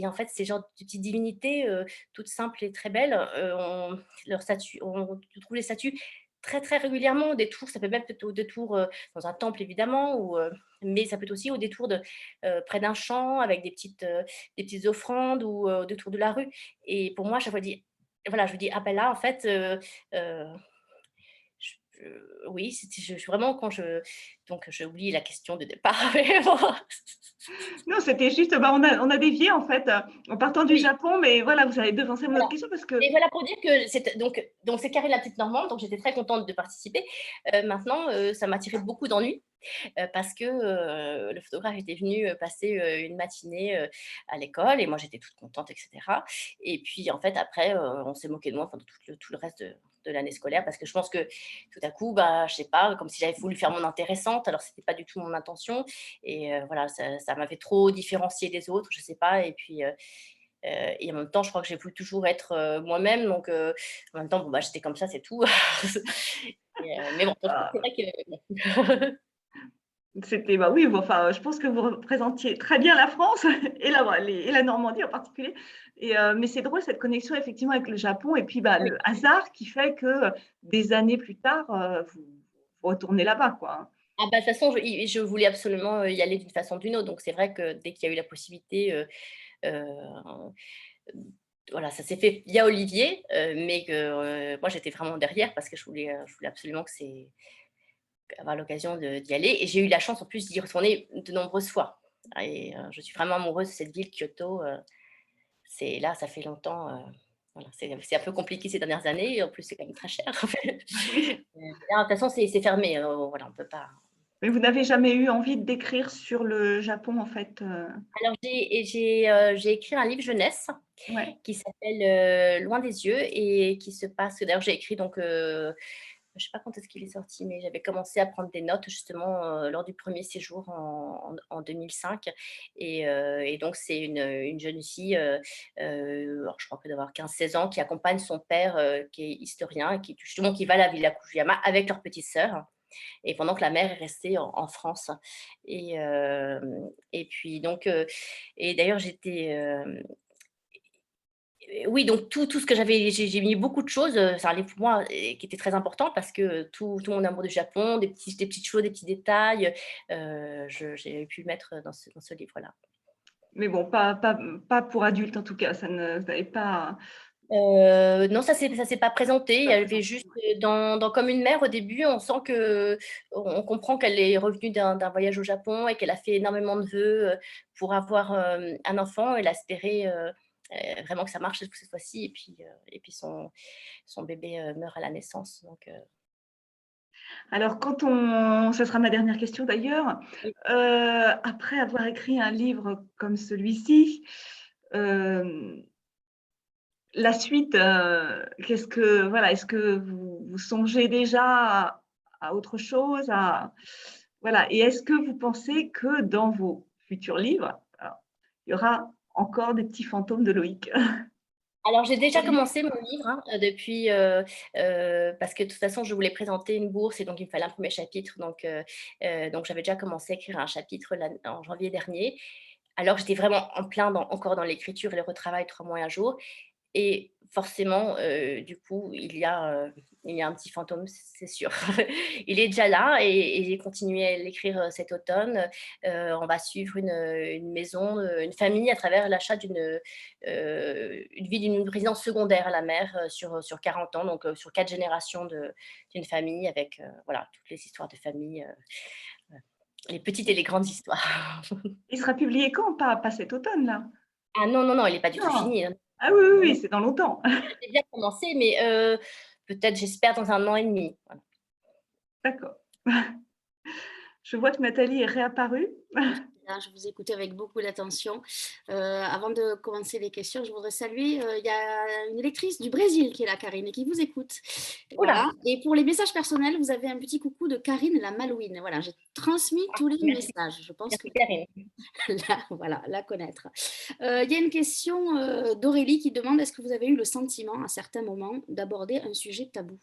en fait, ces genres de petites divinités, toutes simples et très belles, on trouve les statues très, très régulièrement au détour. Ça peut même être au détour, dans un temple évidemment mais ça peut être aussi au détour près d'un champ avec des petites offrandes ou, au détour de la rue et pour moi, à chaque fois, je me dis: «Ah ben là, en fait, Heu, oui, c'était je vraiment quand je donc j'ai oublié la question de départ, mais bon. Non, c'était juste, bah, on a dévié en fait, en partant du Oui, Japon, mais voilà, vous avez devancé mon voilà. autre question parce que Mais voilà pour dire que c'est Carré la petite Normande, donc j'étais très contente de participer. Maintenant, ça m'a tiré beaucoup d'ennuis, parce que, le photographe était venu, passer, une matinée, à l'école et moi j'étais toute contente et cetera et puis en fait après, on s'est moqué de moi pendant tout le reste de l'année scolaire parce que je pense que tout à coup, bah, je sais pas, comme si j'avais voulu faire mon intéressante alors c'était pas du tout mon intention et voilà, ça m'avait trop différenciée des autres, je sais pas et en même temps, je crois que j'ai voulu toujours être, moi-même donc en même temps, bon, bah, j'étais comme ça, c'est tout. Mais bon, c'est ah, vrai que bon. c'était bah, oui, enfin, je pense que vous représentiez très bien la France et la Normandie en particulier mais c'est drôle cette connexion effectivement avec le Japon et puis, bah, Oui. le hasard qui fait que, des années plus tard, vous retournez là-bas, quoi, hein. Ah bah, de toute façon, je voulais absolument, y aller d'une façon ou d'une autre, donc c'est vrai que dès qu'il y a eu la possibilité, heu, voilà, ça s'est fait via Olivier, mais que, moi j'étais vraiment derrière parce que je voulais absolument avoir l'occasion d'y aller et j'ai eu la chance en plus d'y retourner de nombreuses fois et je suis vraiment amoureuse de cette ville, Kyoto, c'est là, ça fait longtemps, voilà, c'est un peu compliqué ces dernières années et en plus c'est quand même très cher. Oui, Là, de toute façon, c'est fermé, voilà, on peut pas. mais vous n'avez jamais eu envie d'écrire sur le Japon en fait, Alors j'ai écrit un livre jeunesse Ouais. qui s'appelle, Loin des yeux et qui se passe d'ailleurs j'ai écrit donc, je sais pas quand est-ce qu'il est sorti, mais j'avais commencé à prendre des notes justement, lors du premier séjour en 2005 et donc c'est une jeune fille, alors je crois qu'elle doit avoir 15-16 ans qui accompagne son père, qui est historien et qui justement qui va à la Villa Kujiyama avec leur petite sœur et pendant que la mère est restée en France et puis donc et d'ailleurs oui, donc tout ce que j'ai mis beaucoup de choses, c'est un livre pour moi qui était très important parce que tout mon amour du Japon, des petites choses, des petits détails, j'ai pu le mettre dans ce livre-là. Mais bon, pas pour adultes en tout cas, ça ne vous n'avez pas Non, ça s'est pas présenté. Il y pas avait présenté, juste, ouais. dans Comme une mère, au début, on sent on comprend qu'elle est revenue d'un voyage au Japon et qu'elle a fait énormément de vœux, pour avoir, un enfant. Elle a espéré, vraiment que ça marche cette fois-ci et puis son bébé, meurt à la naissance donc Alors ça sera ma dernière question d'ailleurs, oui. après avoir écrit un livre comme celui-ci, hem, la suite, qu'est-ce que voilà, est-ce que vous songez déjà à autre chose? Voilà et est-ce que vous pensez que dans vos futurs livres, alors, il y aura encore des petits fantômes de Loïc? Alors j'ai déjà commencé mon livre, hein, depuis, parce que de toute façon je voulais présenter une bourse et donc il me fallait un premier chapitre donc j'avais déjà commencé à écrire un chapitre là en janvier dernier. Alors j'étais vraiment en plein encore dans l'écriture et le retravail 3 mois et 1 jour et forcément, du coup, il y a un petit fantôme, c'est sûr. Il est déjà là et j'ai continué à l'écrire, cet automne. On va suivre une maison, une famille à travers l'achat une vie d'une résidence secondaire à la mer, sur 40 ans, donc sur 4 générations d'une famille avec, voilà, toutes les histoires de famille, les petites et les grandes histoires. Il sera publié quand? Pas cet automne-là? Ah non, non, non, il n'est pas du tout Non? fini, hein. Ah oui, oui, Non, oui, non, c'est dans longtemps. j'ai bien commencé, mais peut-être, j'espère, dans 1 an et demi. Voilà. D'accord. Je vois que Nathalie est réapparue. Bien, je vous écoutais avec beaucoup d'attention. Avant de commencer les questions, je voudrais saluer, il y a une lectrice du Brésil qui est là, Karine, et qui vous écoute. Oula, Voilà. Et pour les messages personnels, vous avez un petit coucou de Karine la Malouine. Voilà, j'ai transmis tous les merci, messages. Je pense que merci Karine. voilà, la connaître. Il y a une question d'Aurélie qui demande, est-ce que vous avez eu le sentiment à certains moments d'aborder un sujet tabou?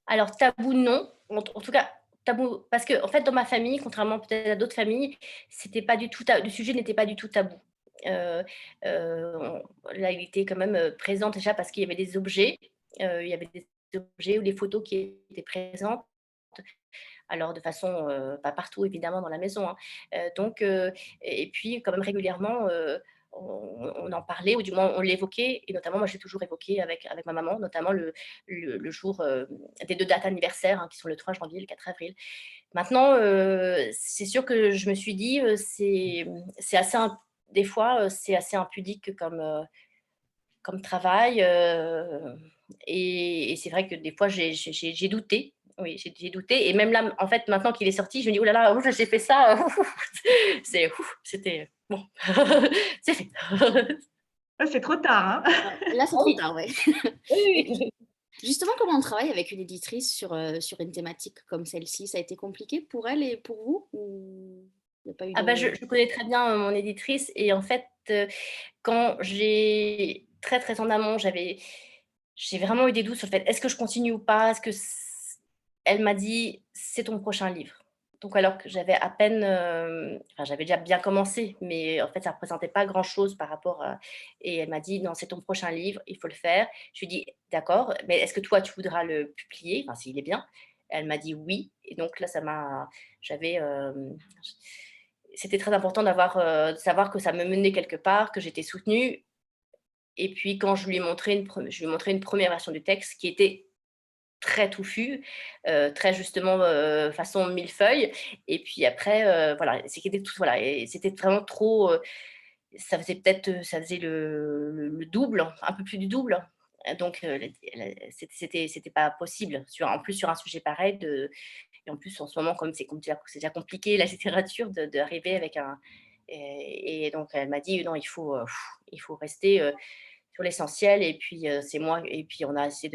Alors, tabou, non. En tout cas, tabou, parce que, en fait, dans ma famille, contrairement peut-être à d'autres familles, c'était pas du tout le sujet n'était pas du tout tabou. Euh, Là, il était quand même présent déjà parce qu'il y avait des objets, il y avait des objets ou des photos qui étaient présentes. Alors, de façon, pas partout évidemment dans la maison, hein. Donc, et puis quand même régulièrement, on en parlait, ou du moins on l'évoquait, et notamment moi j'ai toujours évoqué avec ma maman, notamment le jour des 2 dates anniversaires, hein, qui sont le 3 janvier et le 4 avril. Maintenant, c'est sûr que je me suis dit, c'est assez des fois, c'est assez impudique comme travail, et c'est vrai que des fois j'ai douté. Oui, j'ai douté, et même là, en fait, maintenant qu'il est sorti, je me dis: «Oh là là, ouf, j'ai fait ça, c'est c'était bon, c'est fait». Ah, c'est trop tard, hein. Là, c'est Ah trop oui, tard, ouais. oui, oui. Justement, comment on travaille avec une éditrice sur une thématique comme celle-ci? Ça a été compliqué pour elle et pour vous? Ou il n'y a pas eu Ah de... bah, je connais très bien, mon éditrice, et en fait, quand j'ai très, très en amont, j'ai vraiment eu des doutes sur le fait: «Est-ce que je continue ou pas? Est-ce que c» Elle m'a dit: «C'est ton prochain livre». Donc alors que j'avais à peine, enfin j'avais déjà bien commencé, mais en fait ça représentait pas grand-chose par rapport à, et elle m'a dit: «Non, c'est ton prochain livre, il faut le faire». Je lui ai dit: «D'accord, mais est-ce que toi tu voudras le publier? Enfin s'il est bien?» Elle m'a dit: «Oui», et donc là ça m'a j'avais, c'était très important de savoir que ça me menait quelque part, que j'étais soutenue. Et puis quand je lui ai montré une première version du texte qui était très touffue, très justement, façon millefeuille, et puis après, voilà, c'était tout, voilà, et c'était vraiment trop, ça faisait peut-être, ça faisait le double, un peu plus du double. Donc, c'était pas possible en plus sur un sujet pareil, et en plus en ce moment comme c'est déjà compliqué la littérature, d'arriver avec un, et donc elle m'a dit: «Non, il faut rester, sur l'essentiel», et puis, c'est moi, et puis on a essayé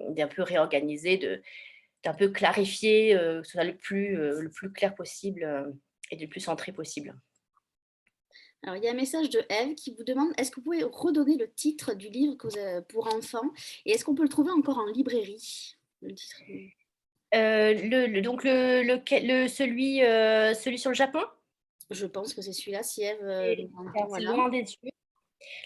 d'un peu réorganiser, d'un peu clarifier, que ce soit le plus clair possible, et le plus centré possible. Alors, il y a un message de Eve qui vous demande, est-ce que vous pouvez redonner le titre du livre pour enfants et est-ce qu'on peut le trouver encore en librairie? Le titre, Donc celui sur le Japon? je pense que c'est celui-là, si Eve nous entend, C'est voilà. Loin des yeux.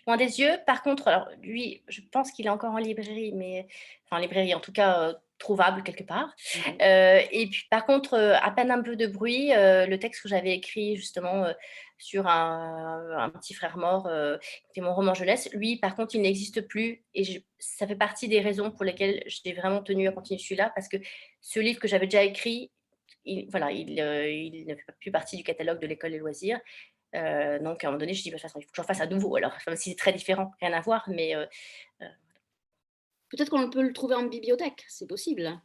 Loin des yeux. Par contre, alors lui, je pense qu'il est encore en librairie, mais enfin en librairie, en tout cas, trouvable quelque part. Ouais. Et puis par contre, à peine un peu de bruit, le texte que j'avais écrit justement, sur un petit frère mort, qui était mon roman jeunesse, lui par contre, il n'existe plus, et ça fait partie des raisons pour lesquelles j'ai vraiment tenu à continuer celui-là, parce que ce livre que j'avais déjà écrit, voilà, il ne fait plus partie du catalogue de l'école des loisirs. Donc à un moment donné, je dis: «Bah, de toute façon, il faut que j'en fasse à nouveau alors», même si c'est très différent, rien à voir, mais heu, Peut-être qu'on peut le trouver en bibliothèque, c'est possible.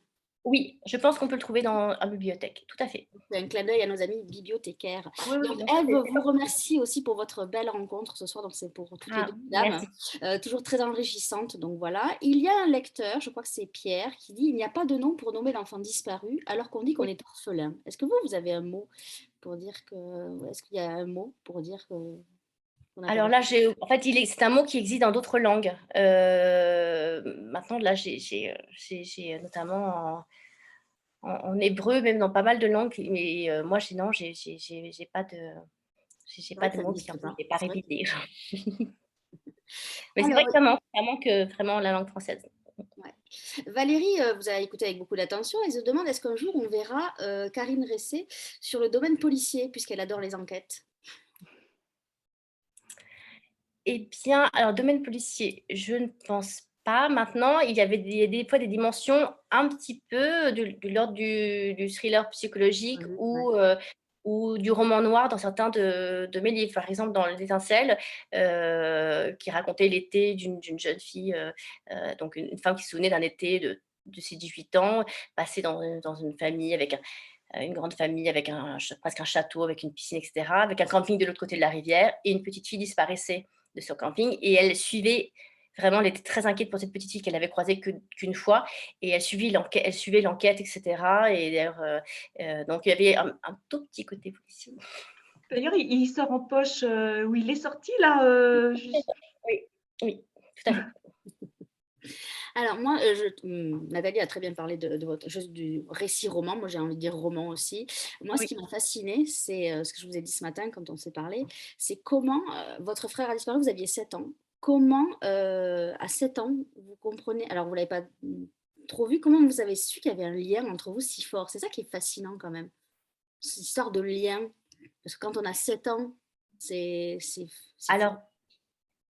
oui, je pense qu'on peut le trouver en bibliothèque, tout à fait. C'est un clin d'œil à nos amis bibliothécaires. Oui, oui, Donc bien sûr, Eve c'est vous pas remercie aussi pour votre belle rencontre ce soir, donc c'est pour toutes les 2 dames, merci. toujours très enrichissante, donc voilà. Il y a un lecteur, je crois que c'est Pierre, qui dit: «Il n'y a pas de nom pour nommer l'enfant disparu alors qu'on dit qu'on Oui. est orphelin». Est-ce que vous avez un mot pour dire que est-ce qu'il y a un mot pour dire que qu'on n'a pas Alors de... là, en fait, c'est un mot qui existe dans d'autres langues. Maintenant là, notamment en hébreu, même dans pas mal de langues, mais moi j'ai non, j'ai C'est vrai pas que de ça mot qui n'existe en plus, pas. j'ai pas C'est vrai que... révisé. Mais c'est vrai Alors, que ça manque vraiment la langue française. ouais. Valérie, vous avez écouté avec beaucoup d'attention et se demande est-ce qu'un jour on verra Karine Ressé sur le domaine policier, puisqu'elle adore les enquêtes. Eh bien, alors domaine policier, je ne pense pas. Maintenant, il y a des fois des dimensions un petit peu de l'ordre du thriller psychologique, Mhm, ouais. ou du roman noir dans certains de mes livres. Par exemple, dans «L'Étincelle», qui racontait l'été d'une jeune fille, donc une femme qui se souvenait d'un été de ses 18 ans, passé dans une famille avec une grande famille avec presque un château, avec une piscine, etc., avec un camping de l'autre côté de la rivière. Et une petite fille disparaissait de ce camping et elle suivait, vraiment, elle était très inquiète pour cette petite fille qu'elle avait croisée qu'une fois et elle suivait l'enquête, etc. Et d'ailleurs, donc il y avait un tout petit côté policier. D'ailleurs, il sort en poche où il est sorti là. Oui, oui, tout à fait. Alors moi, Nathalie a très bien parlé de votre du récit roman. Moi, j'ai envie de dire roman aussi. Moi, ce Oui. qui m'a fascinée, c'est ce que je vous ai dit ce matin quand on s'est parlé, c'est comment votre frère a disparu, vous aviez 7 ans. Comment, à 7 ans, vous comprenez, alors vous ne l'avez pas trop vu, comment vous avez su qu'il y avait un lien entre vous si fort? C'est ça qui est fascinant quand même, cette histoire de lien. Parce que quand on a 7 ans, c'est fou. Alors,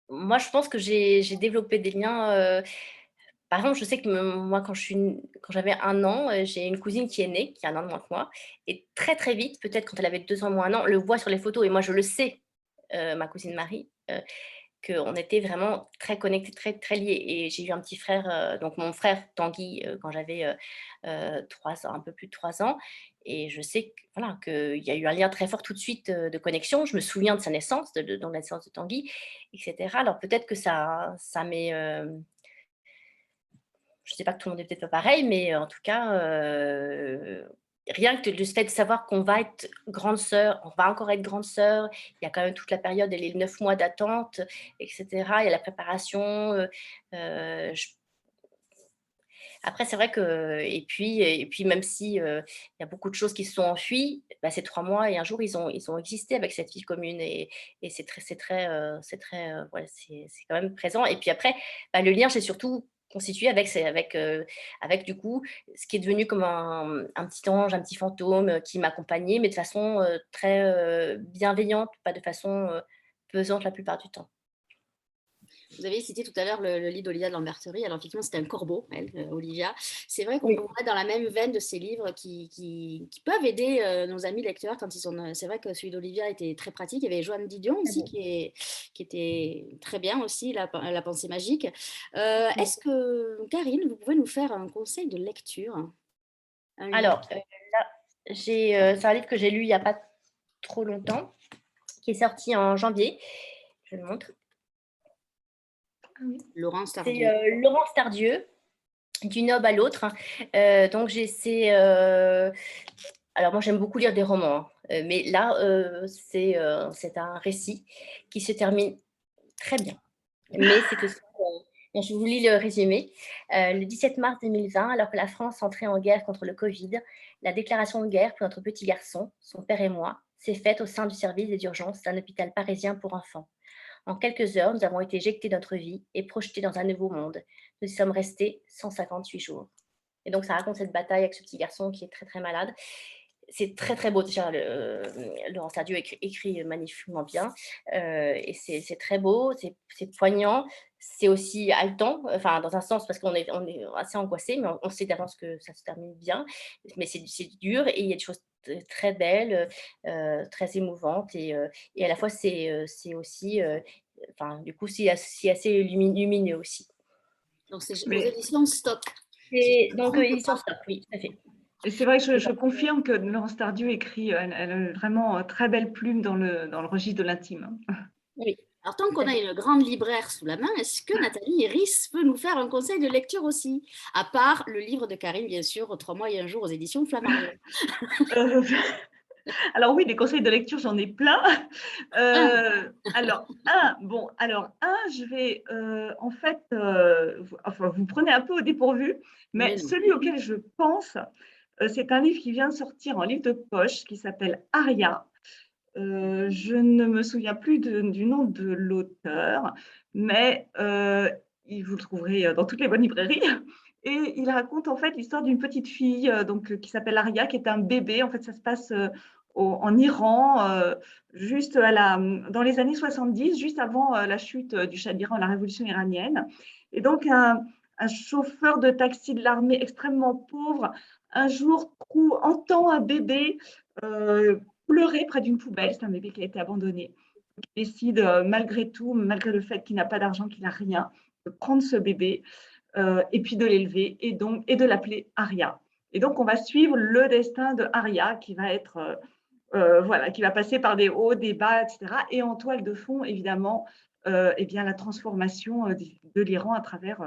moi, je pense que j'ai développé des liens. Par exemple, je sais que moi, quand j'avais 1 an, j'ai une cousine qui est née, qui a 1 an de moins que moi, et très, très vite, peut-être quand elle avait 2 ans moins 1 an, on le voit sur les photos, et moi, je le sais, ma cousine Marie, qu'on était vraiment très connectés, très, très liés. Et j'ai eu un petit frère, donc mon frère Tanguy, quand j'avais 3 ans, un peu plus de 3 ans. Et je sais que, voilà, qu'il y a eu un lien très fort tout de suite de connexion. Je me souviens de sa naissance, donc la naissance de Tanguy, etc. Alors peut-être que ça m'est. Je ne sais pas que tout le monde est peut-être pas pareil, mais en tout cas, rien que le fait de savoir qu'on va être grande sœur, on va encore être grande sœur, il y a quand même toute la période, les 9 mois d'attente, etc. Il y a la préparation. Après, c'est vrai que, et puis même si il y a beaucoup de choses qui se sont enfuies, bah, ces 3 mois et un jour, ils ont existé avec cette vie commune, et ouais, c'est quand même présent. Et puis après, bah, le lien, c'est surtout constitué avec du coup, ce qui est devenu comme un petit ange, un petit fantôme qui m'accompagnait, mais de façon très bienveillante, pas de façon pesante la plupart du temps. Vous avez cité tout à l'heure le livre d'Olivia de Lamberterie. Alors, effectivement, c'était un corbeau, elle, Olivia. C'est vrai qu'on Oui. pourrait dans la même veine de ces livres qui peuvent aider nos amis lecteurs quand ils sont. C'est vrai que celui d'Olivia était très pratique. Il y avait Joanne Didion Très aussi bon. qui était très bien aussi, la pensée magique. Oui. Est-ce que, Karine, vous pouvez nous faire un conseil de lecture? Un livre. Alors, là, c'est un livre que j'ai lu il n'y a pas trop longtemps, qui est sorti en janvier. Je le montre. Laurence C'est Tardieu. Laurence Tardieu, d'une aube à l'autre. Donc, alors moi, j'aime beaucoup lire des romans, hein, mais là, c'est un récit qui se termine très bien. Mais c'est aussi, je vous lis le résumé. Le 17 mars 2020, alors que la France entrait en guerre contre le Covid, la déclaration de guerre pour notre petit garçon, son père et moi, s'est faite au sein du service des urgences d'un hôpital parisien pour enfants. En quelques heures, nous avons été éjectés de notre vie et projetés dans un nouveau monde. Nous y sommes restés 158 jours. Et donc, ça raconte cette bataille avec ce petit garçon qui est très, très malade. C'est très, très beau. Déjà, Laurence Tardieu écrit magnifiquement bien. Et c'est très beau, c'est poignant. C'est aussi haletant, enfin, dans un sens, parce qu'on est assez angoissé, mais on sait d'avance que ça se termine bien. Mais c'est dur, et il y a des choses très belles, très émouvantes. Et à la fois, c'est aussi, enfin, du coup, c'est assez lumineux aussi. Donc, c'est aux Mais éditions Stock. Et Je me donc, trompe édition pas. Stock, oui, tout à fait. et c'est vrai que je confirme que Laurence Tardieu écrit, elle a vraiment très belle plume dans le registre de l'intime. Oui, Alors, tant tout à qu'on a fait. une grande libraire sous la main, est-ce que Nathalie Iris peut nous faire un conseil de lecture aussi? À part le livre de Karine, bien sûr, 3 mois et un jour aux éditions Flammarion. Euh, alors oui, des conseils de lecture, j'en ai plein. Un. Je vais en fait, vous prenez un peu au dépourvu, mais Mais non. celui auquel je pense, c'est un livre qui vient de sortir en livre de poche qui s'appelle Aria. Je ne me souviens plus du nom de l'auteur, mais vous le trouverez dans toutes les bonnes librairies. Et il raconte en fait l'histoire d'une petite fille qui s'appelle Aria, qui est un bébé. En fait, ça se passe en Iran, juste dans les années 70, juste avant la chute du Shah d'Iran, la révolution iranienne. Et donc, un chauffeur de taxi de l'armée extrêmement pauvre, un jour entend un bébé pleurer près d'une poubelle. C'est un bébé qui a été abandonné. Il décide, malgré tout, malgré le fait qu'il n'a pas d'argent, qu'il n'a rien, de prendre ce bébé et puis de l'élever et de l'appeler Aria. Et donc, on va suivre le destin de Aria qui va être, voilà, qui va passer par des hauts, des bas, etc. Et en toile de fond, évidemment, eh bien, la transformation de l'Iran à travers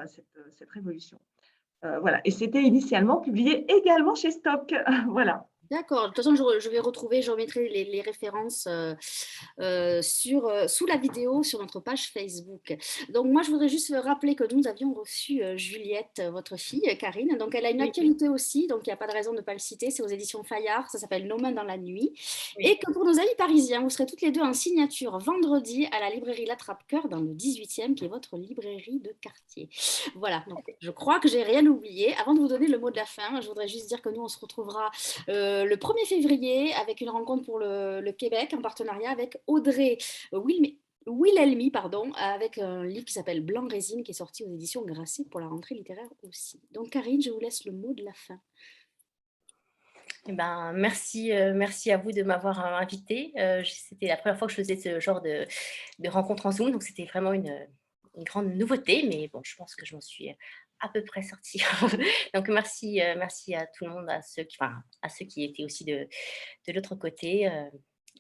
cette révolution. Voilà. Et c'était initialement publié également chez Stock. Voilà. D'accord. De toute façon, je vais retrouver, je remettrai les références sous la vidéo sur notre page Facebook. Donc, moi, je voudrais juste rappeler que nous avions reçu Juliette, votre fille, Karine. Donc, elle a une Oui, actualité aussi, donc il n'y a pas de raison de ne pas le citer. C'est aux éditions Fayard, ça s'appelle Nos mains dans la nuit. Oui. Et que pour nos amis parisiens, vous serez toutes les deux en signature vendredi à la librairie L'Attrape-Cœur dans le 18e, qui est votre librairie de quartier. Voilà, donc je crois que j'ai rien oublié. Avant de vous donner le mot de la fin, je voudrais juste dire que nous, on se retrouvera le 1er février avec une rencontre pour le Québec en partenariat avec Audrey Wilhelmy, pardon, avec un livre qui s'appelle Blanc Résine qui est sorti aux éditions Grasset pour la rentrée littéraire aussi. Donc Karine, je vous laisse le mot de la fin. Eh ben, merci à vous de m'avoir invitée. C'était la première fois que je faisais ce genre de rencontre en Zoom, donc c'était vraiment une grande nouveauté, mais bon, je pense que je m'en suis à peu près sortie. Donc merci à tout le monde, à ceux qui étaient aussi de l'autre côté,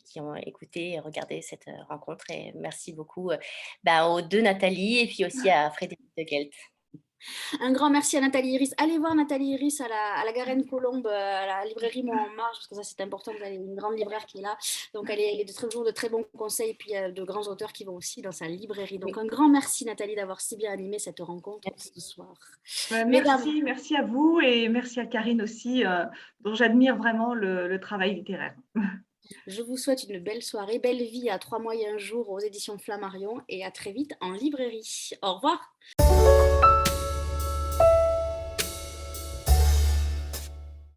qui ont écouté et regardé cette rencontre. Et merci beaucoup aux deux Nathalie et puis aussi à Frédéric de Gelt. Un grand merci à Nathalie Iris. Allez voir Nathalie Iris à la Garenne-Colombe, à la librairie Montmartre, parce que ça c'est important, vous avez une grande libraire qui est là. Donc elle est toujours de très bons conseils, et puis il y a de grands auteurs qui vont aussi dans sa librairie. Donc un grand merci Nathalie d'avoir si bien animé cette rencontre ce soir. Merci à vous et merci à Karine aussi, dont j'admire vraiment le travail littéraire. Je vous souhaite une belle soirée, belle vie à 3 mois et un jour aux éditions Flammarion et à très vite en librairie. Au revoir.